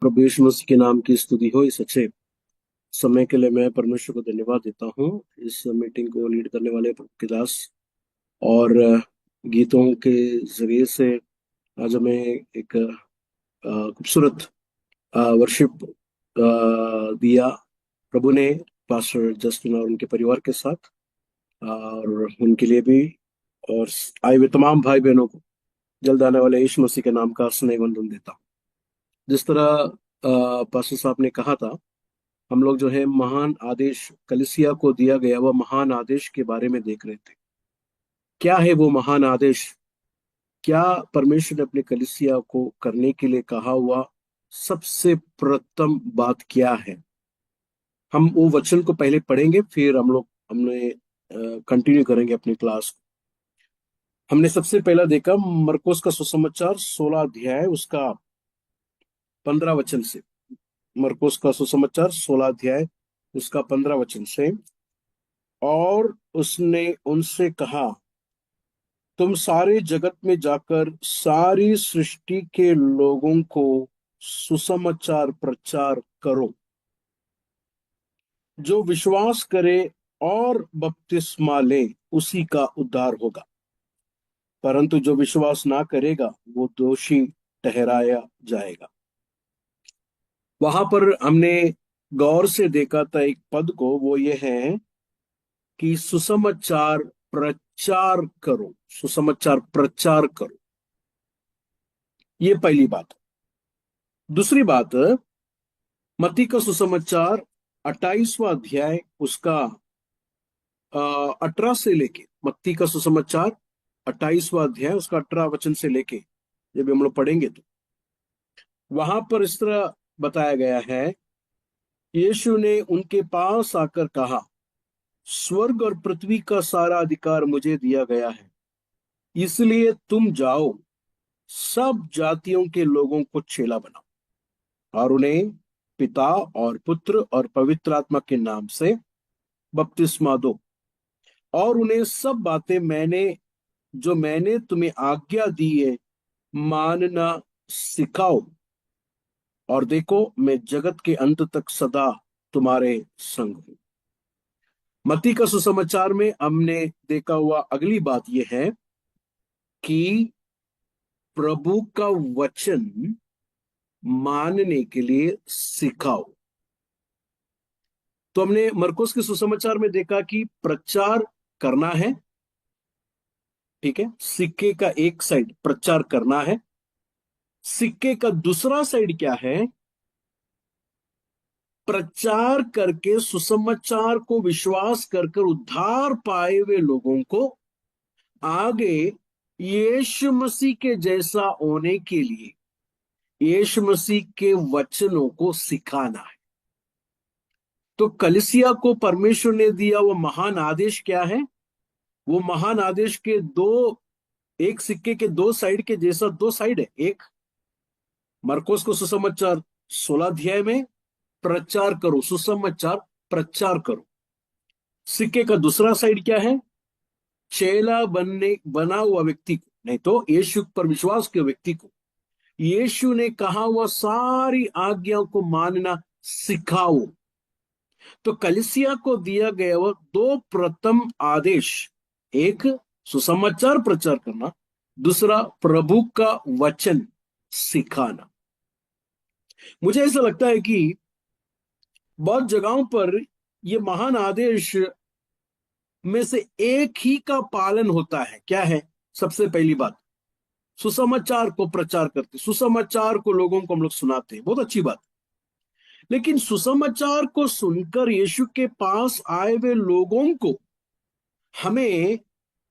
प्रभु यीशु मसीह के नाम की स्तुति हो। इस अच्छे समय के लिए मैं परमेश्वर को धन्यवाद देता हूँ। इस मीटिंग को लीड करने वाले प्रभु के दास और गीतों के जरिए से आज हमें एक खूबसूरत वर्शिप दिया प्रभु ने, पास्टर जस्टिन और उनके परिवार के साथ, और उनके लिए भी और आए हुए तमाम भाई बहनों को जल्द आने वाले यीशु मसीह के नाम का स्नेह वंदन देता हूँ। जिस तरह पास्टर साहब ने कहा था, हम लोग जो है महान आदेश कलीसिया को दिया गया वह महान आदेश के बारे में देख रहे थे। क्या है वो महान आदेश? क्या परमेश्वर ने अपने कलीसिया को करने के लिए कहा हुआ सबसे प्रथम बात क्या है? हम वो वचन को पहले पढ़ेंगे, फिर हमने कंटिन्यू करेंगे अपनी क्लास को। हमने सबसे पहला देखा मरकुस का सुसमाचार 16 अध्याय उसका 15 वचन से। मरकुस का सुसमाचार 16 अध्याय उसका 15 वचन से। और उसने उनसे कहा, तुम सारे जगत में जाकर सारी सृष्टि के लोगों को सुसमाचार प्रचार करो। जो विश्वास करे और बपतिस्मा ले उसी का उद्धार होगा, परंतु जो विश्वास ना करेगा वो दोषी ठहराया जाएगा। वहां पर हमने गौर से देखा था एक पद को, वो ये है कि सुसमाचार प्रचार करो, सुसमाचार प्रचार करो। ये पहली बात। दूसरी बात, मत्ती का सुसमाचार 28वां अध्याय उसका 18 से लेके, मत्ती का सुसमाचार 28वां अध्याय उसका 18 वचन से लेके जब हम लोग पढ़ेंगे तो वहां पर इस तरह बताया गया है, यीशु ने उनके पास आकर कहा, स्वर्ग और पृथ्वी का सारा अधिकार मुझे दिया गया है, इसलिए तुम जाओ, सब जातियों के लोगों को चेला बनाओ और उन्हें पिता और पुत्र और पवित्र आत्मा के नाम से बपतिस्मा दो, और उन्हें सब बातें मैंने तुम्हें आज्ञा दी है मानना सिखाओ, और देखो मैं जगत के अंत तक सदा तुम्हारे संग हूं। मत्ती का सुसमाचार में हमने देखा हुआ अगली बात यह है कि प्रभु का वचन मानने के लिए सिखाओ। तो हमने मरकुस के सुसमाचार में देखा कि प्रचार करना है, ठीक है। सिक्के का एक साइड प्रचार करना है, सिक्के का दूसरा साइड क्या है? प्रचार करके सुसमाचार को विश्वास कर उद्धार पाए हुए लोगों को आगे यीशु मसीह के जैसा होने के लिए यीशु मसीह के वचनों को सिखाना है। तो कलीसिया को परमेश्वर ने दिया वो महान आदेश क्या है? वो महान आदेश के एक सिक्के के दो साइड के जैसा दो साइड है। एक मरकुस को सुसमाचार 16 अध्याय में प्रचार करो, सुसमाचार प्रचार करो। सिक्के का दूसरा साइड क्या है? चेला बना हुआ व्यक्ति को, नहीं तो यीशु पर विश्वास के व्यक्ति को यीशु ने कहा हुआ सारी आज्ञाओं को मानना सिखाओ। तो कलीसिया को दिया गया वह दो प्रथम आदेश, एक सुसमाचार प्रचार करना, दूसरा प्रभु का वचन सिखाना। मुझे ऐसा लगता है कि बहुत जगहों पर यह महान आदेश में से एक ही का पालन होता है। क्या है? सबसे पहली बात, सुसमाचार को प्रचार करते, सुसमाचार को लोगों को हम लोग सुनाते हैं, बहुत अच्छी बात। लेकिन सुसमाचार को सुनकर यीशु के पास आए हुए लोगों को हमें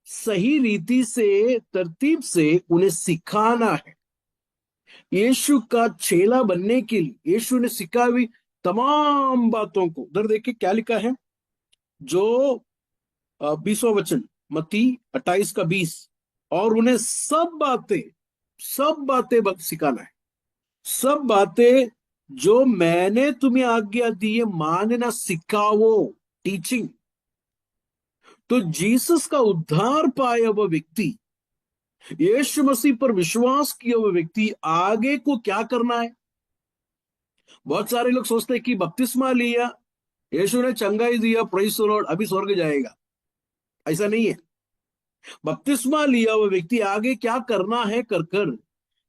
सही रीति से, तरतीब से उन्हें सिखाना है। यीशु का चेला बनने के लिए यीशु ने सिखाई हुई तमाम बातों को, उधर देखिए क्या लिखा है, जो 20वां वचन, मत्ती 28 का 20, और उन्हें सब बातें सिखाना है, सब बातें जो मैंने तुम्हें आज्ञा दी है मानना सिखाओ, टीचिंग। तो जीसस का उद्धार पाया हुआ व्यक्ति, यीशु मसीह पर विश्वास किया हुआ व्यक्ति आगे को क्या करना है? बहुत सारे लोग सोचते हैं कि बपतिस्मा लिया, यीशु ने चंगाई दिया, प्रेज़ द लॉर्ड, अभी स्वर्ग जाएगा। ऐसा नहीं है। बपतिस्मा लिया हुआ व्यक्ति आगे क्या करना है कर कर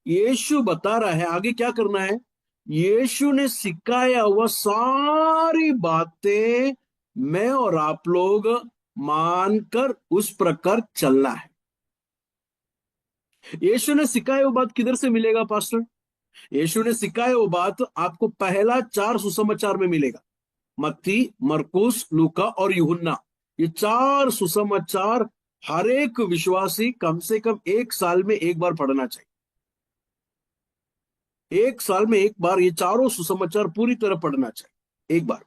यीशु बता रहा है, आगे क्या करना है। यीशु ने सिखाया हुआ सारी बातें मैं और आप लोग मानकर उस प्रकार चलना है। यीशु ने सिखाया हुआ बात किधर से मिलेगा पास्टर? यीशु ने सिखाया हुआ बात आपको पहला 4 सुसमाचार में मिलेगा। मत्ती, मरकुस, लूका और यूहन्ना, ये 4 सुसमाचार हर एक विश्वासी कम से कम 1 साल में एक बार पढ़ना चाहिए। 1 साल में एक बार ये चारों सुसमाचार पूरी तरह पढ़ना चाहिए, एक बार।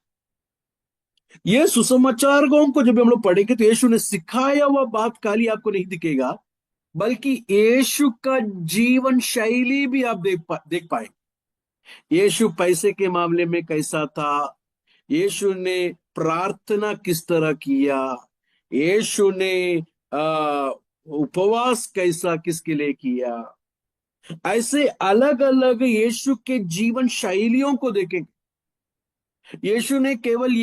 ये सुसमाचारों को जब हम लोग पढ़ेंगे तो यीशु ने सिखाया हुआ बात खाली आपको नहीं दिखेगा, बल्कि यीशु का जीवन शैली भी आप देख पाएंगे। यीशु पैसे के मामले में कैसा था, यीशु ने प्रार्थना किस तरह किया, यीशु ने उपवास कैसा किसके लिए किया, ऐसे अलग अलग यीशु के जीवन शैलियों को देखेंगे। यीशु ने केवल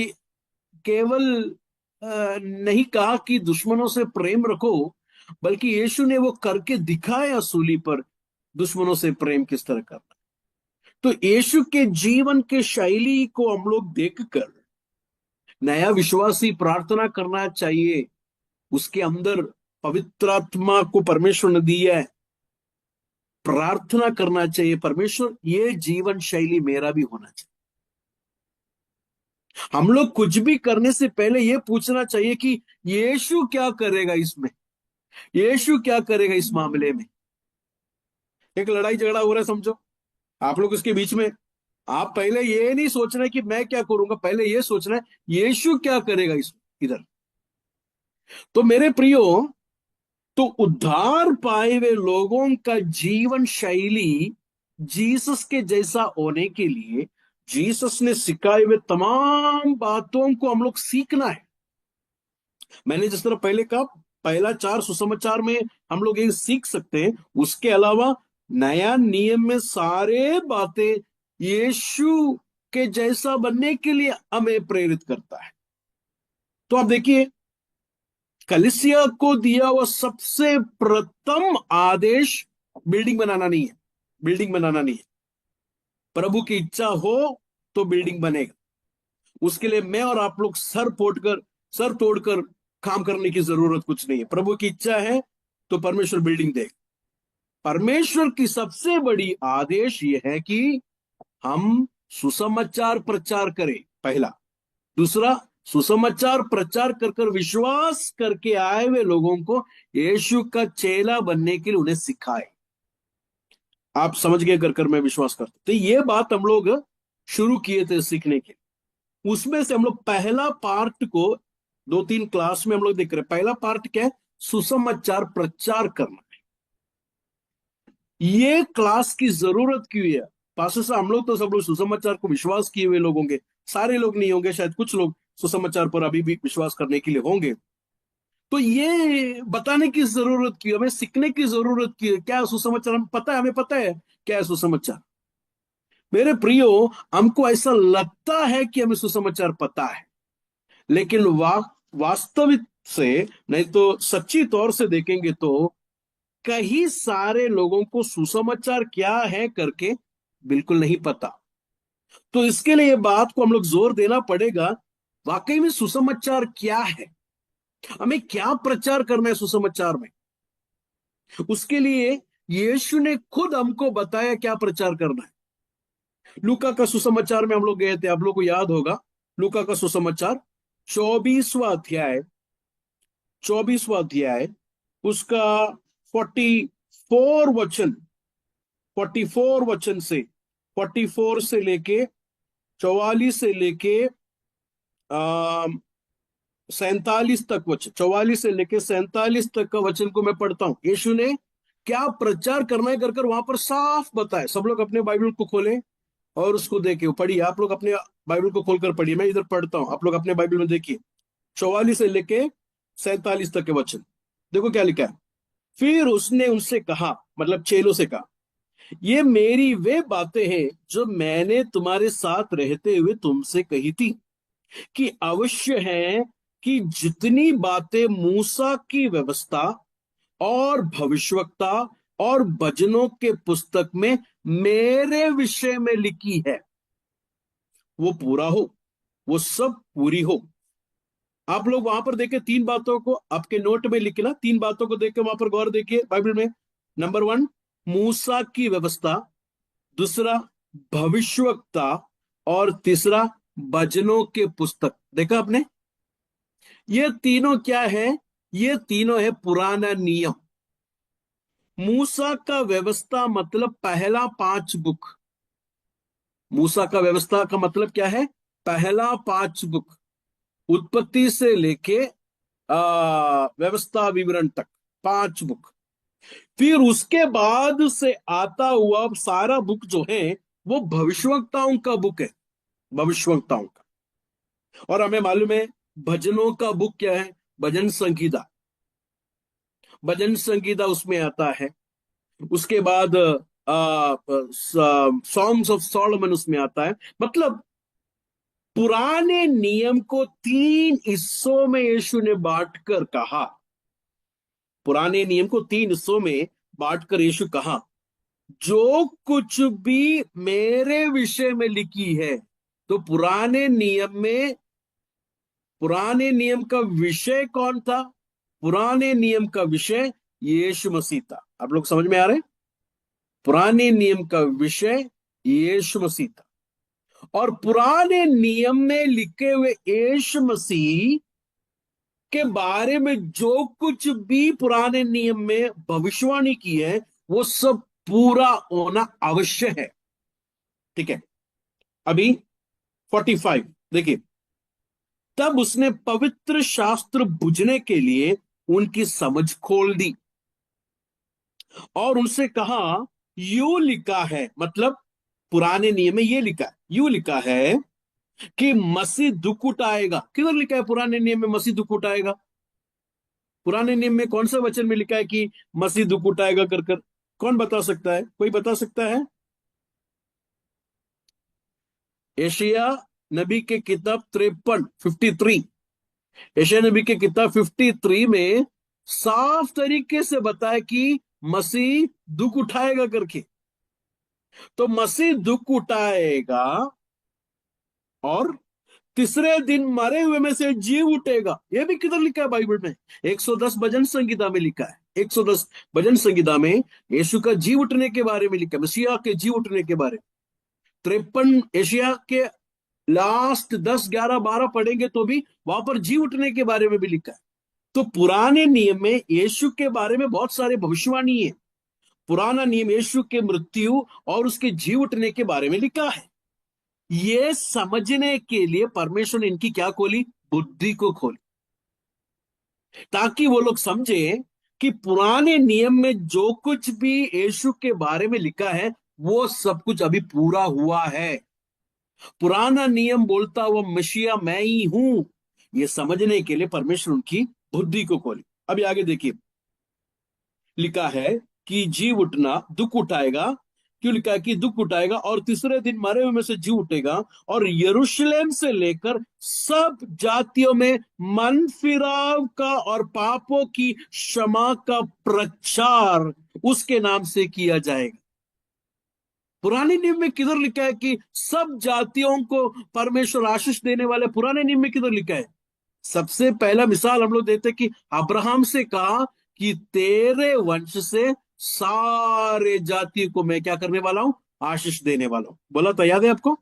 नहीं कहा कि दुश्मनों से प्रेम रखो, बल्कि यीशु ने वो करके दिखाया सूली पर, दुश्मनों से प्रेम किस तरह करना। तो यीशु के जीवन के शैली को हम लोग देखकर नया विश्वासी प्रार्थना करना चाहिए। उसके अंदर पवित्र आत्मा को परमेश्वर ने दिया है, प्रार्थना करना चाहिए, परमेश्वर ये जीवन शैली मेरा भी होना चाहिए। हम लोग कुछ भी करने से पहले ये पूछना चाहिए कि यीशु क्या करेगा इसमें, यीशु क्या करेगा इस मामले में। एक लड़ाई झगड़ा हो रहा है समझो, आप लोग उसके बीच में, आप पहले ये नहीं सोचना है कि मैं क्या करूंगा, पहले ये सोचना है यीशु क्या करेगा इस इधर। तो मेरे प्रियो, तो उद्धार पाए हुए लोगों का जीवन शैली जीसस के जैसा होने के लिए जीसस ने सिखाए हुए तमाम बातों को हम लोग सीखना है। मैंने जिस तरह पहले कहा, पहला 4 सुसमाचार में हम लोग ये सीख सकते हैं, उसके अलावा नया नियम में सारे बातें यीशु के जैसा बनने के लिए हमें प्रेरित करता है। तो आप देखिए, कलीसिया को दिया हुआ सबसे प्रथम आदेश बिल्डिंग बनाना नहीं है, बिल्डिंग बनाना नहीं है। प्रभु की इच्छा हो तो बिल्डिंग बनेगा। उसके लिए मैं और आप लोग सर तोड़कर काम करने की जरूरत कुछ नहीं है। प्रभु की इच्छा है तो परमेश्वर बिल्डिंग देगा। परमेश्वर की सबसे बड़ी आदेश यह है कि हम सुसमाचार प्रचार करें, पहला। दूसरा, सुसमाचार प्रचार कर कर विश्वास करके आए हुए लोगों को यीशु का चेला बनने के लिए उन्हें सिखाए। आप समझ गए, कर मैं विश्वास करता। तो ये बात हम लोग शुरू किए थे सीखने के। उसमें से हम लोग पहला पार्ट को 2-3 क्लास में हम लोग देख रहे हैं। पहला पार्ट क्या है? सुसमाचार प्रचार करना। ये क्लास की जरूरत क्यों है? पास्टर साहब, हम लोग तो सब लोग सुसमाचार को विश्वास किए हुए लोग होंगे, सारे लोग नहीं होंगे, शायद कुछ लोग सुसमाचार पर अभी भी विश्वास करने के लिए होंगे। तो ये बताने की जरूरत क्यों, हमें सीखने की जरूरत क्यों? क्या सुसमाचार हम पता है, हमें पता है क्या है सुसमाचार? मेरे प्रियो, हमको ऐसा लगता है कि हमें सुसमाचार पता है, लेकिन वास्तविक से नहीं तो सच्ची तौर से देखेंगे तो कई सारे लोगों को सुसमाचार क्या है करके बिल्कुल नहीं पता। तो इसके लिए बात को हम लोग जोर देना पड़ेगा, वाकई में सुसमाचार क्या है, हमें क्या प्रचार करना है सुसमाचार में। उसके लिए यीशु ने खुद हमको बताया क्या प्रचार करना है। लूका का सुसमाचार में हम लोग गए थे, आप लोग को याद होगा। लूका का सुसमाचार 24वां अध्याय उसका 44 वचन से 44 से लेके 44 से लेके 47 तक वचन, 44 से लेके 47 तक का वचन को मैं पढ़ता हूं। यीशु ने क्या प्रचार करना है कर वहां पर साफ बताया। सब लोग अपने बाइबल को खोलें और उसको देखे पढ़िए। आप लोग अपने बाइबल को खोलकर पढ़िए, मैं इधर पढ़ता हूं, आप लोग अपने बाइबल में देखिए। 44 से लेके 47 तक के वचन देखो क्या लिखा है। फिर उसने उनसे कहा, मतलब चेलों से कहा, ये मेरी वे बातें हैं जो मैंने तुम्हारे साथ रहते हुए तुमसे कही थी, कि अवश्य है कि जितनी बातें मूसा की व्यवस्था और भविष्यवक्ता और भजनों के पुस्तक में मेरे विषय में लिखी है, वो पूरा हो, वो सब पूरी हो। आप लोग वहां पर देखे, तीन बातों को आपके नोट में लिखना, तीन बातों को देख के वहां पर गौर देखिए बाइबल में। नंबर वन, मूसा की व्यवस्था। दूसरा, भविष्यवक्ता। और तीसरा, भजनों के पुस्तक। देखा आपने? ये तीनों क्या है? ये तीनों है पुराना नियम। मूसा का व्यवस्था मतलब पहला पांच बुक। मूसा का व्यवस्था का मतलब क्या है? पहला पांच बुक, उत्पत्ति से लेके व्यवस्था विवरण तक, पांच बुक। फिर उसके बाद से आता हुआ सारा बुक जो है वो भविष्यवक्ताओं का बुक है, भविष्यवक्ताओं का। और हमें मालूम है भजनों का बुक क्या है? भजन संगीता। भजन संगीता उसमें आता है। उसके बाद सॉन्ग्स ऑफ सॉलोमन उसमें आता है। मतलब पुराने नियम को तीन हिस्सों में यीशु ने बांटकर कहा। पुराने नियम को तीन हिस्सों में बांटकर यीशु कहा, जो कुछ भी मेरे विषय में लिखी है। तो पुराने नियम का विषय कौन था? पुराने नियम का विषय यीशु मसीह था। आप लोग समझ में आ रहे हैं? पुराने नियम का विषय यीशु मसीह था। और पुराने नियम में लिखे हुए यीशु मसीह के बारे में जो कुछ भी पुराने नियम में भविष्यवाणी की है वो सब पूरा होना आवश्यक है। ठीक है, अभी 45 देखिए। तब उसने पवित्र शास्त्र बुझने के लिए उनकी समझ खोल दी और उनसे कहा, यू लिखा है, मतलब पुराने नियम में ये लिखा है, यू लिखा है कि मसीह दुख उठाएगा। किधर लिखा है पुराने नियम में मसीह दुख उठाएगा? पुराने नियम में कौन सा वचन में लिखा है कि मसीह दुख उठाएगा कर कर? कौन बता सकता है? कोई बता सकता है? एशिया नबी के किताब 53, एशिया नबी के किताब 53 में साफ तरीके से बताया कि मसीह दुख उठाएगा करके। तो मसीह दुख उठाएगा और तीसरे दिन मरे हुए में से जी उठेगा। यह भी किधर लिखा है बाइबल में? 110 भजन संगीता में लिखा है। 110 भजन संगीता में यीशु का जी उठने के बारे में लिखा है, मसीहा के जी उठने के बारे में। 53 एशिया के लास्ट 10, 11, 12 पढ़ेंगे तो भी वहां पर जी उठने के बारे में भी लिखा है। तो पुराने नियम में यीशु के बारे में बहुत सारे भविष्यवाणी है। पुराना नियम यीशु के मृत्यु और उसके जी उठने के बारे में लिखा है। ये समझने के लिए परमेश्वर ने इनकी क्या खोली? बुद्धि को खोली, ताकि वो लोग समझे कि पुराने नियम में जो कुछ भी यीशु के बारे में लिखा है वो सब कुछ अभी पूरा हुआ है। पुराना नियम बोलता हुआ मसीहा मैं ही हूं, ये समझने के लिए परमेश्वर उनकी बुद्धि को खोली। अभी आगे देखिए, लिखा है कि जी उठना, दुख उठाएगा। क्यों लिखा है कि दुख उठाएगा और तीसरे दिन मरे हुए में से जी उठेगा और यरूशलेम से लेकर सब जातियों में मन फिराव का और पापों की क्षमा का प्रचार उसके नाम से किया जाएगा। पुराने नियम में किधर लिखा है कि सब जातियों को परमेश्वर आशीष देने वाले? पुराने नियम में किधर लिखा है? सबसे पहला मिसाल हम लोग देते कि अब्राहम से कहा कि तेरे वंश से सारे जाति को मैं क्या करने वाला हूं? आशीष देने वाला हूं। बोला तो याद है आपको?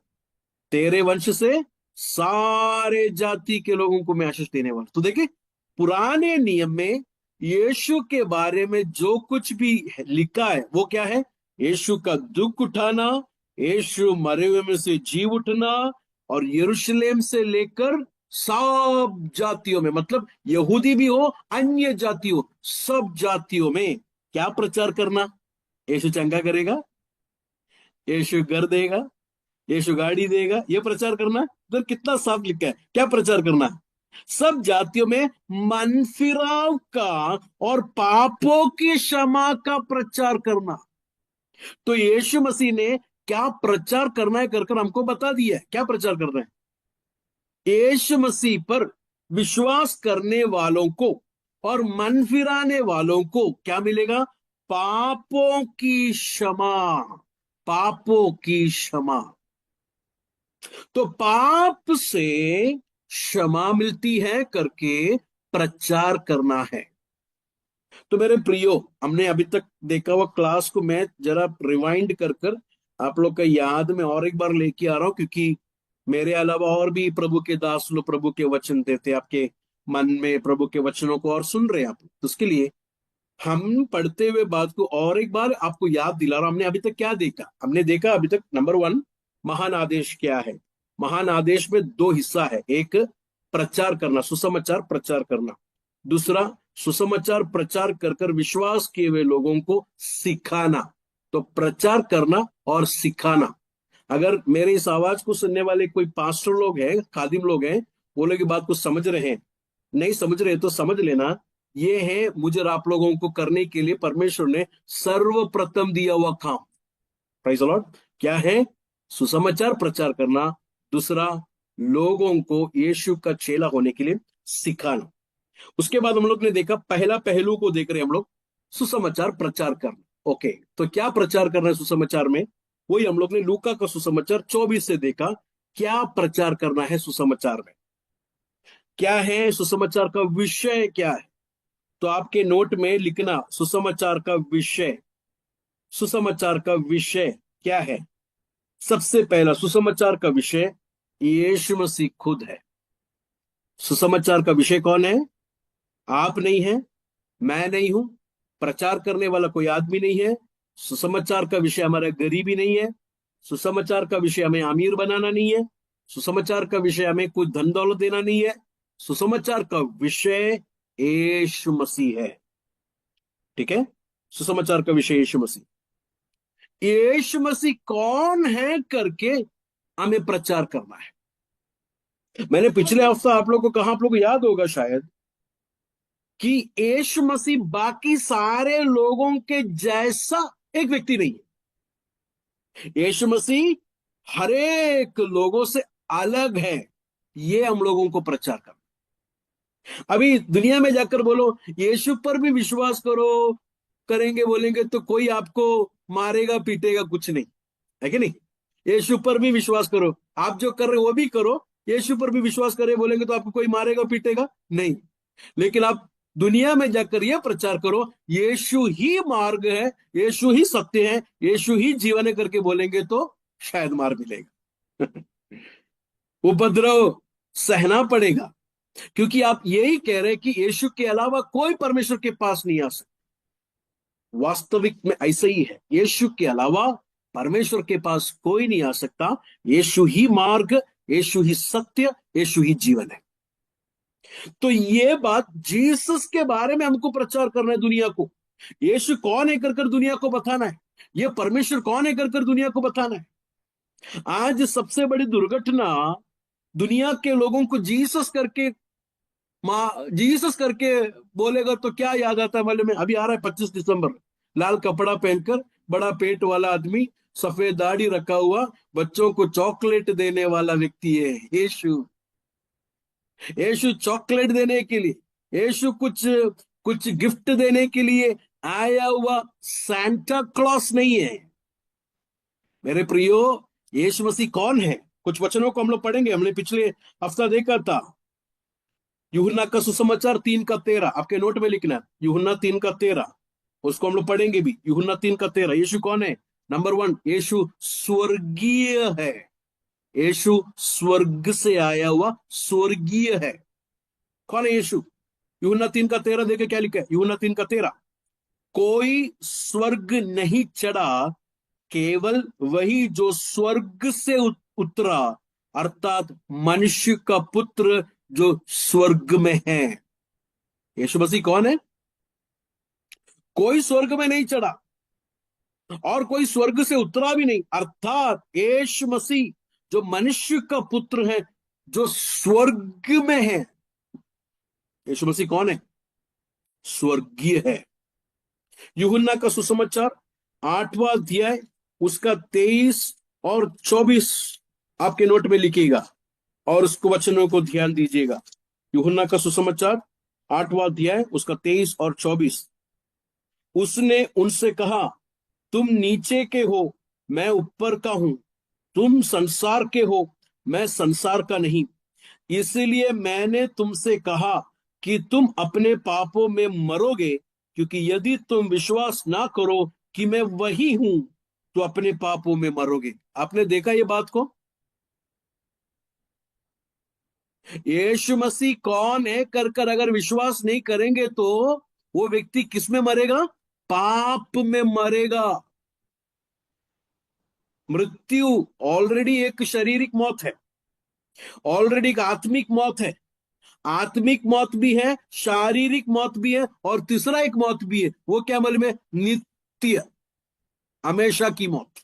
तेरे वंश से सारे जाति के लोगों को मैं आशीष देने वाला हूं। तो देखिए, पुराने नियम में यीशु के बारे में जो कुछ भी लिखा है वो क्या है? यीशु का दुख उठाना, यीशु मरे हुए में से जी उठना, और यरूशलेम से लेकर सब जातियों में, मतलब यहूदी भी हो अन्य जाति हो, सब जातियों में क्या प्रचार करना? यीशु चंगा करेगा, यीशु घर देगा, यीशु गाड़ी देगा, ये प्रचार करना। तो कितना साफ लिखा है, क्या प्रचार करना? सब जातियों में मन फिराव का और पापों की क्षमा का प्रचार करना। तो यीशु मसीह ने क्या प्रचार करना है कर कर हमको बता दिया है। क्या प्रचार करना है? यीशु मसीह पर विश्वास करने वालों को और मन फिराने वालों को क्या मिलेगा? पापों की क्षमा। पापों की क्षमा। तो पाप से क्षमा मिलती है करके प्रचार करना है। तो मेरे प्रियो, हमने अभी तक देखा हुआ क्लास को मैं जरा रिवाइंड कर कर आप लोग का याद में और एक बार लेके आ रहा हूं, क्योंकि मेरे अलावा और भी प्रभु के दास लोग प्रभु के वचन देते आपके मन में, प्रभु के वचनों को और सुन रहे हैं आप, तो उसके लिए हम पढ़ते हुए बात को और एक बार आपको याद दिला रहा हूं। हमने अभी तक क्या देखा? हमने देखा अभी तक नंबर 1, महान आदेश क्या है। महान आदेश में 2 हिस्सा है। एक, प्रचार करना, सुसमाचार प्रचार करना। दूसरा, सुसमाचार प्रचार कर कर विश्वास किए हुए लोगों को सिखाना। तो प्रचार करना और सिखाना। अगर मेरे इस आवाज को सुनने वाले कोई पास्टर लोग हैं, खादिम लोग हैं, वो लोग की बात को समझ रहे हैं, नहीं समझ रहे तो समझ लेना, ये है मुझे और आप लोगों को करने के लिए परमेश्वर ने सर्वप्रथम दिया हुआ काम। Praise the Lord. क्या है? सुसमाचार प्रचार करना। दूसरा, लोगों को यीशु का चेला होने के लिए सिखाना। उसके बाद हम लोग ने देखा, पहला पहलू को देख रहे हैं हम लोग, सुसमाचार प्रचार करना। ओके, तो क्या प्रचार करना है सुसमाचार में? वही हम लोग ने लूका का सुसमाचार 24 से देखा। क्या प्रचार करना है सुसमाचार में? क्या है सुसमाचार का विषय? क्या है? तो आपके नोट में लिखना, सुसमाचार का विषय। सुसमाचार का विषय क्या है? सबसे पहला सुसमाचार का विषय यीशु मसीह खुद है। सुसमाचार का विषय कौन है? आप नहीं है, मैं नहीं हूं, प्रचार करने वाला कोई आदमी नहीं है। सुसमाचार का विषय हमारा गरीबी नहीं है। सुसमाचार का विषय हमें अमीर बनाना नहीं है। सुसमाचार का विषय हमें कुछ धन दौलत देना नहीं है। सुसमाचार का विषय यीशु मसीह है। ठीक है? सुसमाचार का विषय यीशु मसीह। यीशु मसीह कौन है करके हमें प्रचार करना है। मैंने पिछले हफ्ता आप लोग को कहा, आप लोग को याद होगा शायद, कि यीशु मसीह बाकी सारे लोगों के जैसा एक व्यक्ति नहीं है। यीशु मसीह हरेक लोगों से अलग है। ये हम लोगों को प्रचार करना। अभी दुनिया में जाकर बोलो यीशु पर भी विश्वास करो, करेंगे बोलेंगे तो कोई आपको मारेगा पीटेगा कुछ नहीं, है कि नहीं? यीशु पर भी विश्वास करो, आप जो कर रहे हो वो भी करो, यीशु पर भी विश्वास करे बोलेंगे तो आपको कोई मारेगा पीटेगा नहीं। लेकिन आप दुनिया में जाकर यह प्रचार करो, यीशु ही मार्ग है, यीशु ही सत्य है, यीशु ही जीवन है करके बोलेंगे तो शायद मार मिलेगा। उपद्रव सहना पड़ेगा, क्योंकि आप यही कह रहे हैं कि यीशु के अलावा कोई परमेश्वर के पास नहीं आ सकता। वास्तविक में ऐसा ही है, यीशु के अलावा परमेश्वर के पास कोई नहीं आ सकता। यीशु ही मार्ग, यीशु ही सत्य, यीशु ही जीवन है। तो ये बात जीसस के बारे में हमको प्रचार करना है दुनिया को। यीशु कौन है कर कर दुनिया को बताना है। ये परमेश्वर कौन है कर कर दुनिया को बताना है। आज सबसे बड़ी दुर्घटना, दुनिया के लोगों को जीसस करके जीसस करके बोलेगा तो क्या याद आता है मालूम है? अभी आ रहा है 25 दिसंबर, लाल कपड़ा पहनकर बड़ा पेट वाला आदमी, सफेद दाढ़ी रखा हुआ, बच्चों को चॉकलेट देने वाला व्यक्ति है यीशु। यीशु चॉकलेट देने के लिए, यीशु कुछ कुछ गिफ्ट देने के लिए आया हुआ सांता क्लॉस नहीं है। मेरे प्रियो, यीशु मसीह कौन है? कुछ वचनों को हम लोग पढ़ेंगे। हमने पिछले हफ्ता देखा था यूहन्ना का सुसमाचार 3:13, आपके नोट में लिखना है, यूहन्ना 3:13। उसको हम लोग पढ़ेंगे भी, यूहन्ना 3:13। यीशु कौन है? नंबर 1, यीशु स्वर्गीय है। यीशु स्वर्ग से आया हुआ स्वर्गीय है। कौन है यीशु? यूहन्ना 3:13 देखे क्या लिखा है? यूहन्ना 3:13, कोई स्वर्ग नहीं चढ़ा, केवल वही जो स्वर्ग से उतरा, अर्थात मनुष्य का पुत्र जो स्वर्ग में है। यीशु मसीह कौन है? कोई स्वर्ग में नहीं चढ़ा और कोई स्वर्ग से उतरा भी नहीं, अर्थात यीशु मसीह जो मनुष्य का पुत्र है, जो स्वर्ग में है। यीशु मसीह कौन है? स्वर्गीय है। यूहन्ना का सुसमाचार 8वां अध्याय उसका 23 और 24 आपके नोट में लिखिएगा और उसको वचनों को ध्यान दीजिएगा। यूहन्ना का सुसमाचार 8वां अध्याय उसका 23 और 24। उसने उनसे कहा, तुम नीचे के हो, मैं ऊपर का हूं। तुम संसार के हो, मैं संसार का नहीं। इसलिए मैंने तुमसे कहा कि तुम अपने पापों में मरोगे, क्योंकि यदि तुम विश्वास ना करो कि मैं वही हूं तो अपने पापों में मरोगे। आपने देखा ये बात को? यीशु मसीह कौन है कर अगर विश्वास नहीं करेंगे तो वो व्यक्ति किस में मरेगा? पाप में मरेगा। मृत्यु ऑलरेडी एक शारीरिक मौत है, ऑलरेडी एक आत्मिक मौत है। आत्मिक मौत भी है, शारीरिक मौत भी है, और तीसरा एक मौत भी है। वो क्या मालूम है? नित्य, हमेशा की मौत।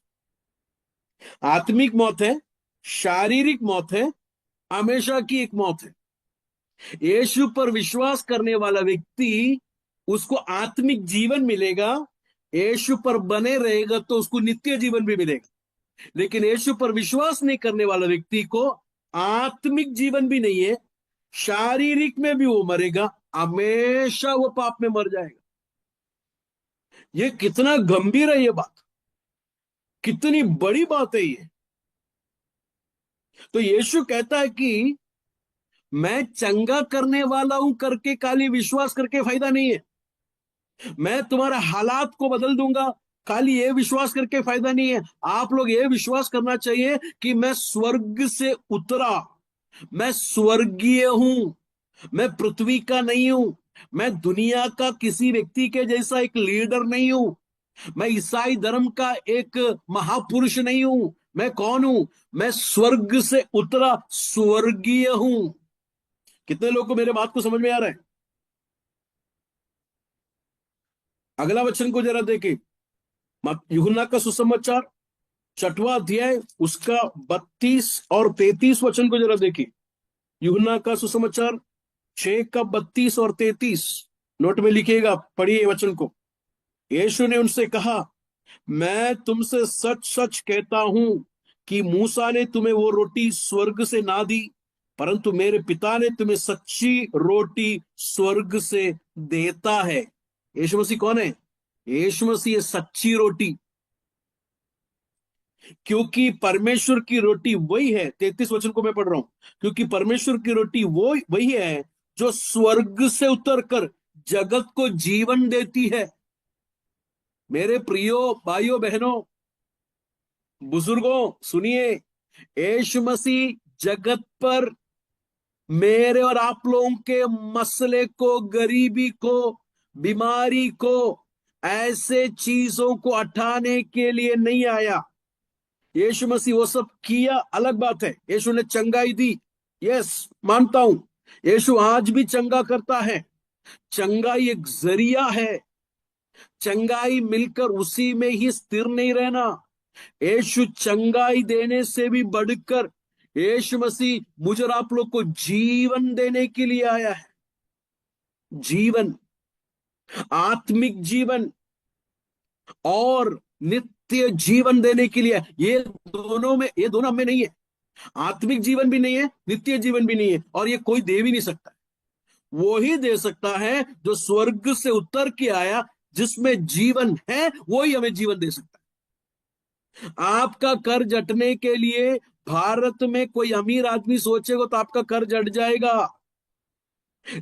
आत्मिक मौत है, शारीरिक मौत है, हमेशा की एक मौत है। यीशु पर विश्वास करने वाला व्यक्ति, उसको आत्मिक जीवन मिलेगा। यीशु पर बने रहेगा तो उसको नित्य जीवन भी मिलेगा। लेकिन यीशु पर विश्वास नहीं करने वाला व्यक्ति को आत्मिक जीवन भी नहीं है, शारीरिक में भी वो मरेगा, हमेशा वो पाप में मर जाएगा। ये कितना गंभीर है ये बात, कितनी बड़ी बात है ये। तो यीशु कहता है कि मैं चंगा करने वाला हूं करके खाली विश्वास करके फायदा नहीं है। मैं तुम्हारे हालात को बदल दूंगा, खाली ये विश्वास करके फायदा नहीं है। आप लोग ये विश्वास करना चाहिए कि मैं स्वर्ग से उतरा, मैं स्वर्गीय हूं, मैं पृथ्वी का नहीं हूं, मैं दुनिया का किसी व्यक्ति के जैसा एक लीडर नहीं हूं, मैं ईसाई धर्म का एक महापुरुष नहीं हूं। मैं कौन हूं? मैं स्वर्ग से उतरा स्वर्गीय हूं। कितने लोग को मेरे बात को समझ में आ रहा है? अगला वचन को जरा देखे, यूहन्ना का सुसमाचार 6वां अध्याय उसका 32 और 33 वचन को जरा देखिए। यूहन्ना का सुसमाचार 6 का 32 और 33 नोट में लिखिएगा, पढ़िए वचन को। यीशु ने उनसे कहा, मैं तुमसे सच सच कहता हूं कि मूसा ने तुम्हें वो रोटी स्वर्ग से ना दी, परंतु मेरे पिता ने तुम्हें सच्ची रोटी स्वर्ग से देता है। यीशु मसीह कौन है? यीशु मसीह है सच्ची रोटी। क्योंकि परमेश्वर की रोटी वही है, 33 वचन को मैं पढ़ रहा हूं। क्योंकि परमेश्वर की रोटी वो वही है जो स्वर्ग से उतरकर जगत को जीवन देती है। मेरे प्रियो भाइयों बहनों, बुजुर्गों, सुनिए, यीशु मसीह जगत पर मेरे और आप लोगों के मसले को, गरीबी को, बीमारी को, ऐसे चीजों को हटाने के लिए नहीं आया। यीशु मसीह वो सब किया, अलग बात है। यीशु ने चंगाई दी, यस, मानता हूं। यीशु आज भी चंगा करता है। चंगाई एक जरिया है। चंगाई मिलकर उसी में ही स्थिर नहीं रहना। यीशु चंगाई देने से भी बढ़कर यीशु मसीह मुझे और आप लोग को जीवन देने के लिए आया है। जीवन, आत्मिक जीवन और नित्य जीवन देने के लिए। ये दोनों में नहीं है। आत्मिक जीवन भी नहीं है, नित्य जीवन भी नहीं है, और ये कोई दे भी नहीं सकता। वो ही दे सकता है जो स्वर्ग से उतर के आया, जिसमें जीवन है, वो ही हमें जीवन दे सकता है। आपका कर जटने के लिए भारत में कोई अमीर आदमी सोचेगा तो आपका कर जट जाएगा,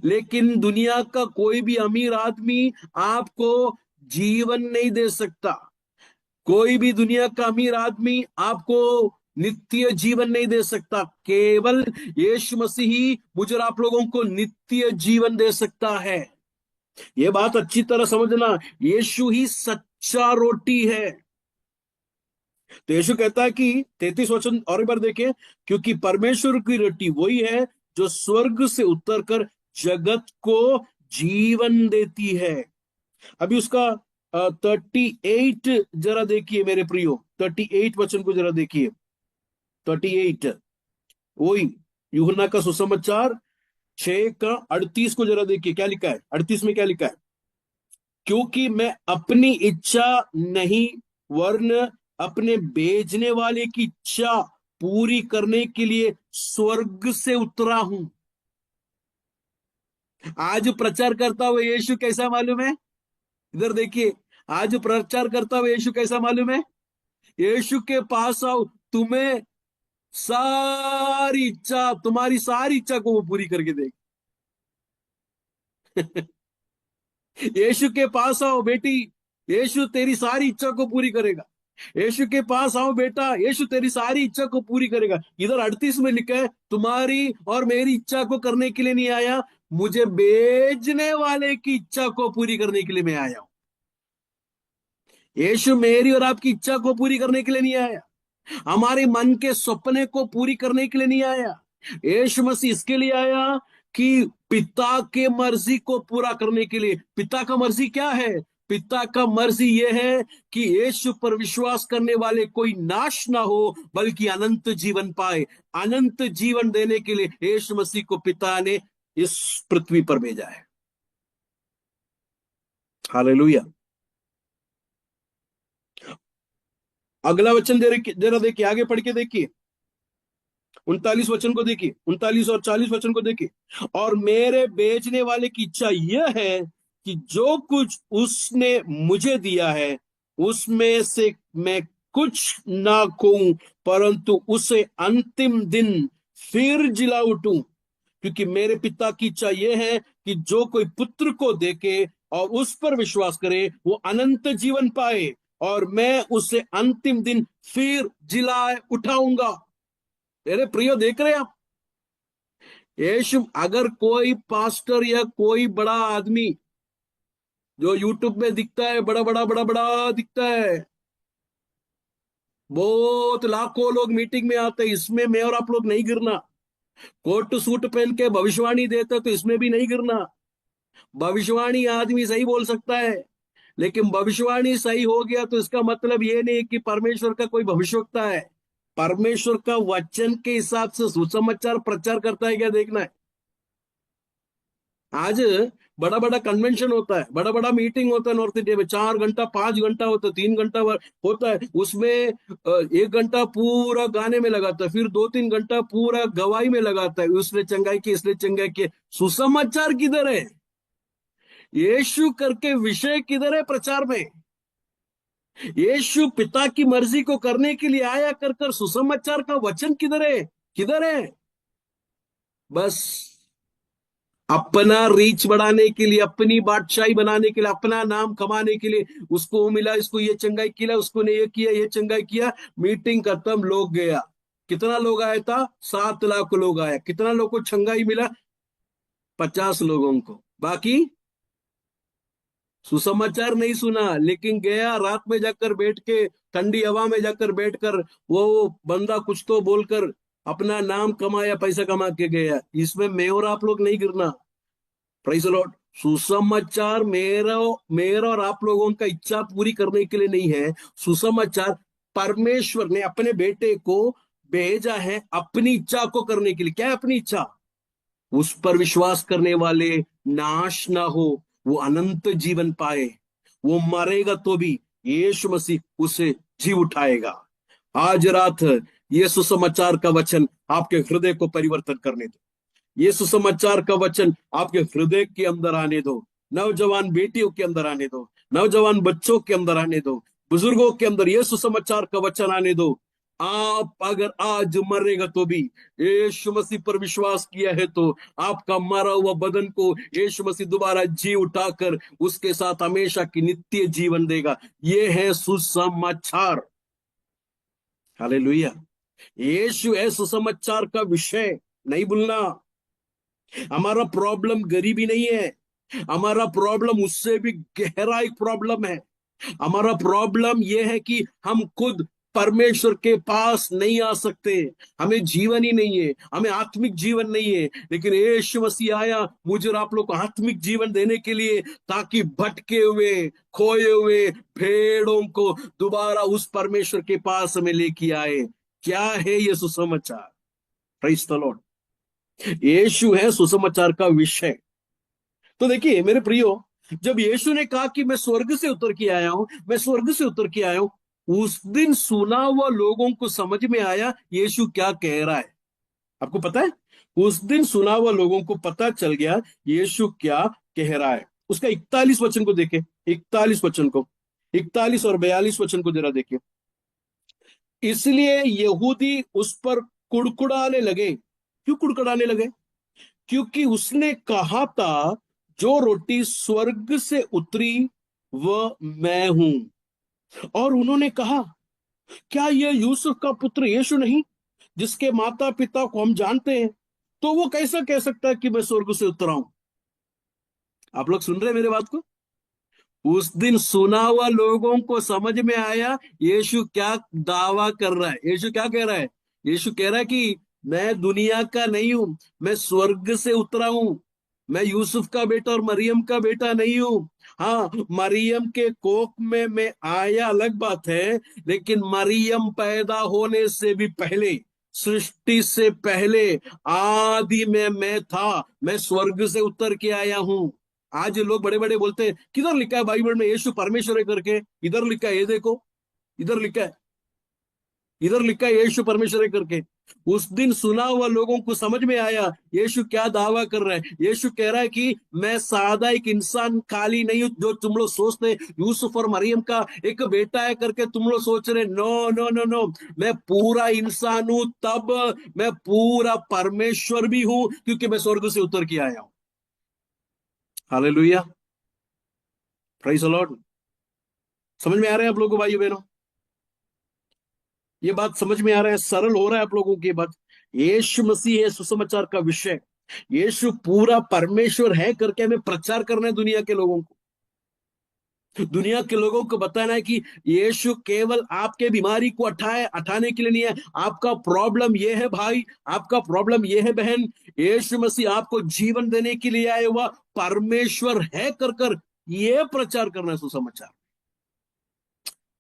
लेकिन दुनिया का कोई भी अमीर आदमी आपको जीवन नहीं दे सकता। कोई भी दुनिया का अमीर आदमी आपको नित्य जीवन नहीं दे सकता। केवल यीशु मसीह ही मुझे और आप लोगों को नित्य जीवन दे सकता है। यह बात अच्छी तरह समझना, यीशु ही सच्चा रोटी है। तो यीशु कहता है कि 33 वचन और एक बार देखें, क्योंकि परमेश्वर की रोटी वही है जो स्वर्ग से उतरकर जगत को जीवन देती है। अभी उसका 38 जरा देखिए मेरे प्रियो, 38 वचन को जरा देखिए। 38 वही यूहन्ना का सुसमाचार 6 का 38 को जरा देखिए, क्या लिखा है? 38 में क्या लिखा है? क्योंकि मैं अपनी इच्छा नहीं वरन अपने भेजने वाले की इच्छा पूरी करने के लिए स्वर्ग से उतरा हूं। आज प्रचार करता हुआ यीशु कैसा मालूम है? इधर देखिए, आज प्रचार करता हुआ यीशु कैसा मालूम है? यीशु के पास आओ, तुम्हें सारी इच्छा, तुम्हारी सारी इच्छा को वो पूरी करके देगा। यीशु के पास आओ बेटी, यीशु तेरी सारी इच्छा को पूरी करेगा। यीशु के पास आओ बेटा, यीशु तेरी सारी इच्छा को पूरी करेगा। इधर 38 में लिखा है, तुम्हारी और मेरी इच्छा को करने के लिए नहीं आया, मुझे भेजने वाले की इच्छा को पूरी करने के लिए मैं आया हूं। यीशु मेरी और आपकी इच्छा को पूरी करने के लिए नहीं आया, हमारे मन के सपने को पूरी करने के लिए नहीं आया। यीशु मसीह इसके लिए आया कि पिता के मर्जी को पूरा करने के लिए। पिता का मर्जी क्या है? पिता का मर्जी यह है कि यीशु पर विश्वास करने वाले कोई नाश ना हो, बल्कि अनंत जीवन पाए। अनंत जीवन देने के लिए यीशु मसीह को पिता ने इस पृथ्वी पर भेजा है। हालेलुया। अगला वचन जरा देखिए, आगे पढ़ के देखिए, 39 वचन को देखिए, 39 और 40 वचन को देखिए। और मेरे बेचने वाले की इच्छा यह है कि जो कुछ उसने मुझे दिया है उसमें से मैं कुछ ना खोऊं, परंतु उसे अंतिम दिन फिर जिला उठूं। क्योंकि मेरे पिता की इच्छा यह है कि जो कोई पुत्र को देखे और उस पर विश्वास करे वो अनंत जीवन पाए, और मैं उसे अंतिम दिन फिर जिला उठाऊंगा। तेरे प्रियो, देख रहे हैं आप? यीशु, अगर कोई पास्टर या कोई बड़ा आदमी जो यूट्यूब में दिखता है, बड़ा बड़ा बड़ा बड़ा दिखता है, बहुत लाखों लोग मीटिंग में आते हैं, इसमें मैं और आप लोग नहीं गिरना। कोट सूट पहन के भविष्यवाणी देते तो इसमें भी नहीं गिरना। भविष्यवाणी आदमी सही बोल सकता है, लेकिन भविष्यवाणी सही हो गया तो इसका मतलब ये नहीं कि परमेश्वर का कोई भविष्यवक्ता है। परमेश्वर का वचन के हिसाब से सुसमाचार प्रचार करता है क्या, देखना है। आज बड़ा बड़ा कन्वेंशन होता है, बड़ा बड़ा मीटिंग होता है नॉर्थ इंडिया में, 4 घंटा 5 घंटा होता है, 3 घंटा होता है। उसमें 1 घंटा पूरा गाने में लगाता है, फिर 2-3 घंटा पूरा गवाही में लगाता है, उसने चंगाई की, इसने चंगाई की। सुसमाचार किधर है? यीशु करके विषय किधर है प्रचार में? यीशु पिता की मर्जी को करने के लिए आया, कर कर सुसमाचार का वचन किधर है? किधर है? बस अपना रीच बढ़ाने के लिए, अपनी बादशाही बनाने के लिए, अपना नाम कमाने के लिए, उसको वो मिला, इसको ये चंगाई किया, उसको ने ये किया, ये चंगाई किया, मीटिंग खत्म, लोग गया। कितना लोग आया था? 7 लाख लोग आया। कितना लोग को चंगाई मिला? 50 लोगों को। बाकी सुसमाचार नहीं सुना, लेकिन गया रात में जाकर बैठ के, ठंडी हवा में जाकर बैठकर वो बंदा कुछ तो बोलकर अपना नाम कमाया, पैसा कमा के गया। इसमें मैं और आप लोग नहीं गिरना। Praise the Lord. सुसमाचार मेरा मेरा और आप लोगों का इच्छा पूरी करने के लिए नहीं है। सुसमाचार परमेश्वर ने अपने बेटे को भेजा है अपनी इच्छा को करने के लिए। क्या है अपनी इच्छा? उस पर विश्वास करने वाले नाश ना हो, वो अनंत जीवन पाए। वो मरेगा तो भी यीशु मसीह उसे जी उठाएगा। आज रात ये सुसमाचार का वचन आपके हृदय को परिवर्तन करने दो। ये सुसमाचार का वचन आपके हृदय के अंदर आने दो। नौजवान बेटियों के अंदर आने दो, नौजवान बच्चों के अंदर आने दो, बुजुर्गों के अंदर ये सुसमाचार का वचन आने दो। आप अगर आज मरेगा तो भी यीशु मसीह पर विश्वास किया है तो आपका मरा हुआ बदन को यीशु मसीह दोबारा जी उठाकर उसके साथ हमेशा की नित्य जीवन देगा। ये है सुसमाचार। हालेलुया। यीशु है सुसमाचार का विषय, नहीं भूलना। हमारा प्रॉब्लम गरीबी नहीं है, हमारा प्रॉब्लम उससे भी गहरा एक प्रॉब्लम है। हमारा प्रॉब्लम यह है कि हम खुद परमेश्वर के पास नहीं आ सकते। हमें जीवन ही नहीं है, हमें आत्मिक जीवन नहीं है। लेकिन यीशु मसीह आया मुझे और आप लोग को आत्मिक जीवन देने के लिए, ताकि भटके हुए खोए हुए भेड़ों को दोबारा उस परमेश्वर के पास हमें लेके आए। क्या है ये सुसमाचार? Praise the Lord. यीशु है सुसमाचार का विषय। तो देखिए मेरे प्रियो, जब यीशु ने कहा कि मैं स्वर्ग से उतर के आया हूं, मैं स्वर्ग से उतर के आया हूं, उस दिन सुना हुआ लोगों को समझ में आया यीशु क्या कह रहा है। आपको पता है, उस दिन सुना हुआ लोगों को पता चल गया यीशु क्या कह रहा है। उसका 41 वचन को देखे, 41 वचन को, 41 और 42 वचन को जरा देखे। इसलिए यहूदी उस पर कुड़कुड़ाने लगे। क्यों कुड़कुड़ाने लगे? क्योंकि उसने कहा था जो रोटी स्वर्ग से उतरी वह मैं हूं। और उन्होंने कहा, क्या यह यूसुफ का पुत्र यीशु नहीं, जिसके माता पिता को हम जानते हैं? तो वो कैसा कह सकता है कि मैं स्वर्ग से उतरा हूं? आप लोग सुन रहे हैं मेरे बात को? उस दिन सुना हुआ लोगों को समझ में आया यीशु क्या दावा कर रहा है। यीशु क्या कह रहा है? यीशु कह रहा है कि मैं दुनिया का नहीं हूं, मैं स्वर्ग से उतरा हूं। मैं यूसुफ का बेटा और मरियम का बेटा नहीं हूं। हाँ, मरियम के कोख में मैं आया अलग बात है, लेकिन मरियम पैदा होने से भी पहले, सृष्टि से पहले, आदि में मैं था। मैं स्वर्ग से उतर के आया हूं। आज लोग बड़े बड़े बोलते हैं किधर लिखा है बाइबल में यीशु परमेश्वर है करके? इधर लिखा है, ये देखो, इधर लिखा है, इधर लिखा है यीशु परमेश्वर है करके। उस दिन सुना हुआ लोगों को समझ में आया यीशु क्या दावा कर रहा है। यीशु कह रहा है कि मैं सादा एक इंसान खाली नहीं हूं जो तुम लोग सोचते यूसुफ और मरियम का एक बेटा है करके तुम लोग सोच रहे। नो नो नो नो, मैं पूरा इंसान हूं, तब मैं पूरा परमेश्वर भी हूं क्योंकि मैं स्वर्ग से उतर के आया हूं। Hallelujah, praise the Lord. समझ में आ रहा है आप लोगों को भाइयों बहनों? ये बात समझ में आ रहा है, सरल हो रहा है आप लोगों की ये बात? यीशु मसीह है सुसमाचार का विषय। यीशु पूरा परमेश्वर है करके हमें प्रचार करना है दुनिया के लोगों को। दुनिया के लोगों को बताना है कि यीशु केवल आपके बीमारी को हटाने के लिए नहीं है। आपका प्रॉब्लम ये है भाई, आपका प्रॉब्लम ये है बहन, यीशु मसीह आपको जीवन देने के लिए आया हुआ परमेश्वर है कर कर ये प्रचार करना है सुसमाचार।